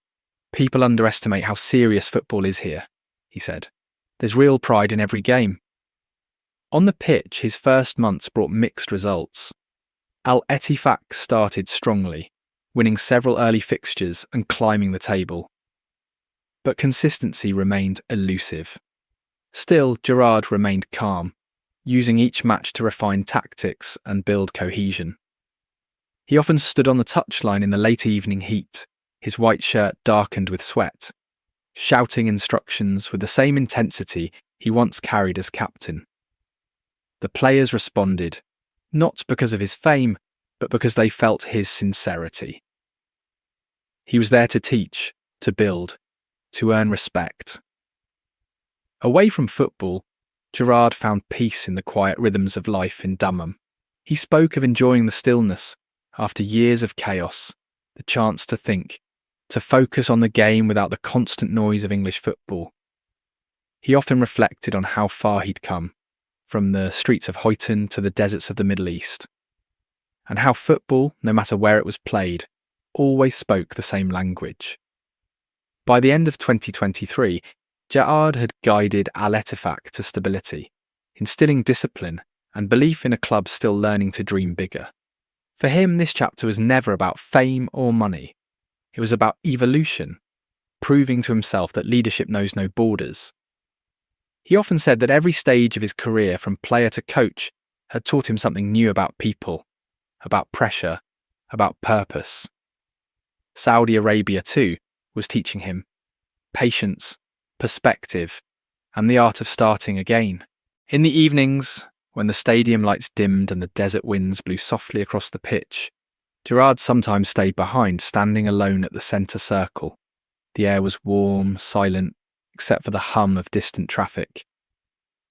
"People underestimate how serious football is here," he said. "There's real pride in every game." On the pitch, his first months brought mixed results. Al-Ettifaq started strongly, winning several early fixtures and climbing the table. But consistency remained elusive. Still, Gerrard remained calm, using each match to refine tactics and build cohesion. He often stood on the touchline in the late evening heat, his white shirt darkened with sweat, shouting instructions with the same intensity he once carried as captain. The players responded, not because of his fame, but because they felt his sincerity. He was there to teach, to build, to earn respect. Away from football, Gerrard found peace in the quiet rhythms of life in Dammam. He spoke of enjoying the stillness after years of chaos, the chance to think, to focus on the game without the constant noise of English football. He often reflected on how far he'd come, from the streets of Huyton to the deserts of the Middle East, and how football, no matter where it was played, always spoke the same language. By the end of 2023, Gerrard had guided Al-Ettifaq to stability, instilling discipline and belief in a club still learning to dream bigger. For him, this chapter was never about fame or money. It was about evolution, proving to himself that leadership knows no borders. He often said that every stage of his career, from player to coach, had taught him something new about people, about pressure, about purpose. Saudi Arabia, too, was teaching him patience, perspective, and the art of starting again. In the evenings, when the stadium lights dimmed and the desert winds blew softly across the pitch, Gerrard sometimes stayed behind, standing alone at the centre circle. The air was warm, silent, except for the hum of distant traffic.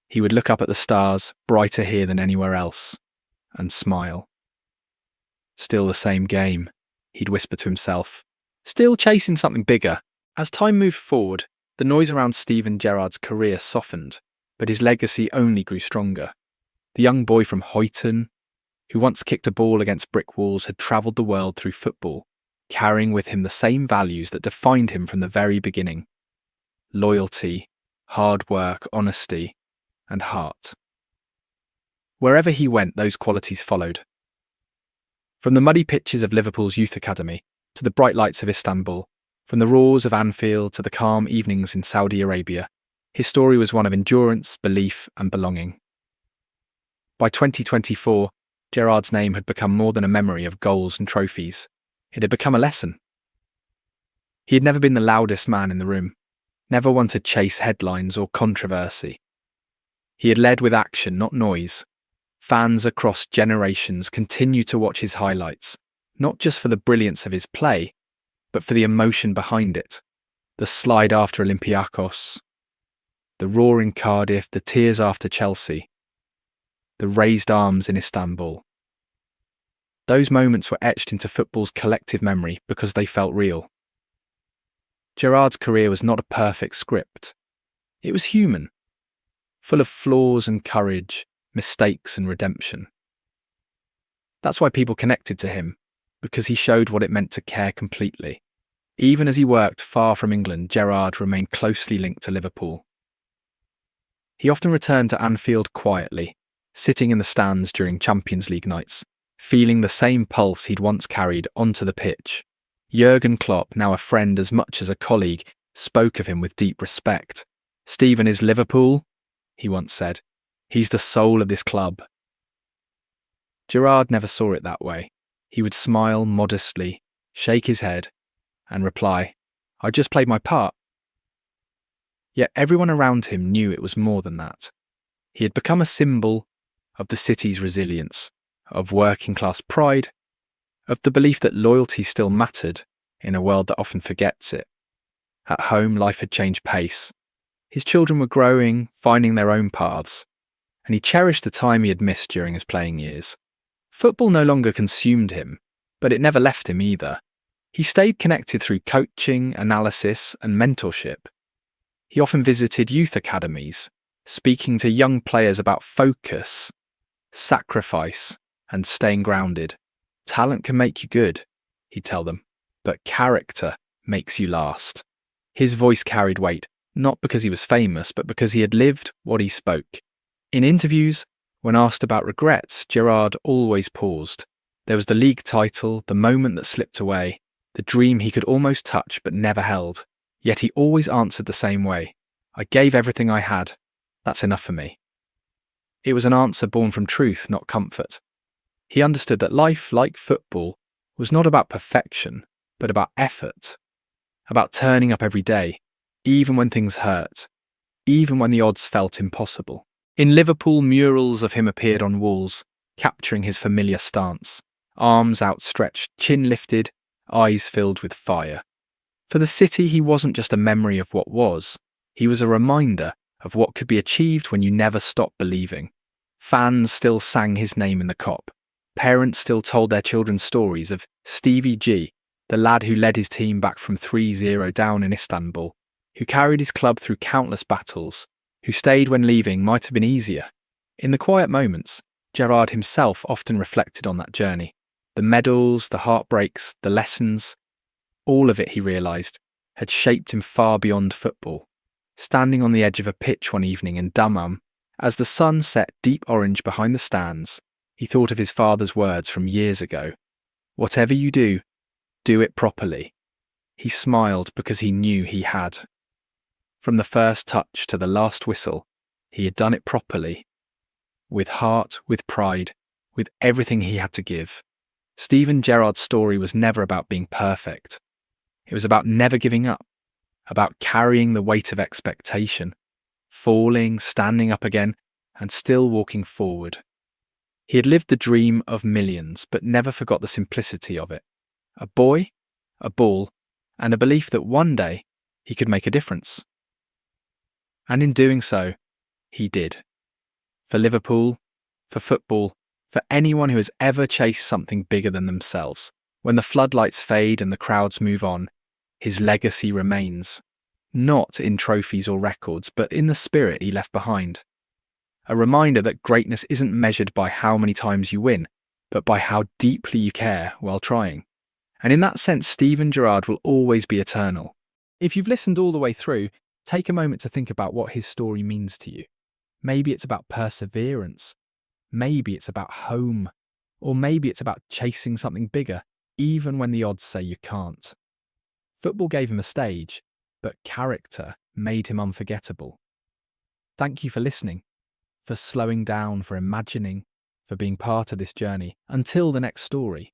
He would look up at the stars, brighter here than anywhere else, and smile. Still the same game, he'd whisper to himself. Still chasing something bigger. As time moved forward, the noise around Steven Gerrard's career softened, but his legacy only grew stronger. The young boy from Huyton, who once kicked a ball against brick walls, had travelled the world through football, carrying with him the same values that defined him from the very beginning: loyalty, hard work, honesty, and heart. Wherever he went, those qualities followed. From the muddy pitches of Liverpool's youth academy to the bright lights of Istanbul, From the roars of Anfield to the calm evenings in Saudi Arabia, his story was one of endurance, belief, and belonging. By 2024, Gerrard's name had become more than a memory of goals and trophies. It had become a lesson. He had never been the loudest man in the room, never one to chase headlines or controversy. He had led with action, not noise. Fans across generations continue to watch his highlights, not just for the brilliance of his play, but for the emotion behind it. The slide after Olympiacos, the roar in Cardiff, the tears after Chelsea, the raised arms in Istanbul. Those moments were etched into football's collective memory because they felt real. Gerrard's career was not a perfect script. It was human, full of flaws and courage, mistakes and redemption. That's why people connected to him, because he showed what it meant to care completely. Even as he worked far from England, Gerrard remained closely linked to Liverpool. He often returned to Anfield quietly, sitting in the stands during Champions League nights, feeling the same pulse he'd once carried onto the pitch. Jurgen Klopp, now a friend as much as a colleague, spoke of him with deep respect. "Steven is Liverpool," he once said. "He's the soul of this club." Gerrard never saw it that way. He would smile modestly, shake his head, and reply, "I just played my part." Yet everyone around him knew it was more than that. He had become a symbol of the city's resilience, of working-class pride, of the belief that loyalty still mattered in a world that often forgets it. At home, life had changed pace. His children were growing, finding their own paths, and he cherished the time he had missed during his playing years. Football no longer consumed him, but it never left him either. He stayed connected through coaching, analysis, and mentorship. He often visited youth academies, speaking to young players about focus, sacrifice, and staying grounded. "Talent can make you good," he'd tell them, "but character makes you last." His voice carried weight, not because he was famous, but because he had lived what he spoke. In interviews, when asked about regrets, Gerrard always paused. There was the league title, the moment that slipped away, the dream he could almost touch but never held. Yet he always answered the same way. "I gave everything I had. That's enough for me." It was an answer born from truth, not comfort. He understood that life, like football, was not about perfection, but about effort, about turning up every day, even when things hurt, even when the odds felt impossible. In Liverpool, murals of him appeared on walls, capturing his familiar stance, arms outstretched, chin lifted, eyes filled with fire. For the city, he wasn't just a memory of what was, he was a reminder of what could be achieved when you never stopped believing. Fans still sang his name in the Kop. Parents still told their children stories of Stevie G, the lad who led his team back from 3-0 down in Istanbul, who carried his club through countless battles, who stayed when leaving might have been easier. In the quiet moments, Gerrard himself often reflected on that journey. The medals, the heartbreaks, the lessons, all of it, he realised, had shaped him far beyond football. Standing on the edge of a pitch one evening in Dammam, as the sun set deep orange behind the stands, he thought of his father's words from years ago. "Whatever you do it properly." He smiled because he knew he had. From the first touch to the last whistle, he had done it properly. With heart, with pride, with everything he had to give. Steven Gerrard's story was never about being perfect. It was about never giving up, about carrying the weight of expectation, falling, standing up again, and still walking forward. He had lived the dream of millions, but never forgot the simplicity of it. A boy, a ball, and a belief that one day he could make a difference. And in doing so, he did. For Liverpool, for football, for anyone who has ever chased something bigger than themselves, when the floodlights fade and the crowds move on, his legacy remains. Not in trophies or records, but in the spirit he left behind. A reminder that greatness isn't measured by how many times you win, but by how deeply you care while trying. And in that sense, Steven Gerrard will always be eternal. If you've listened all the way through, take a moment to think about what his story means to you. Maybe it's about perseverance. Maybe it's about home. Or maybe it's about chasing something bigger, even when the odds say you can't. Football gave him a stage, but character made him unforgettable. Thank you for listening, for slowing down, for imagining, for being part of this journey. Until the next story.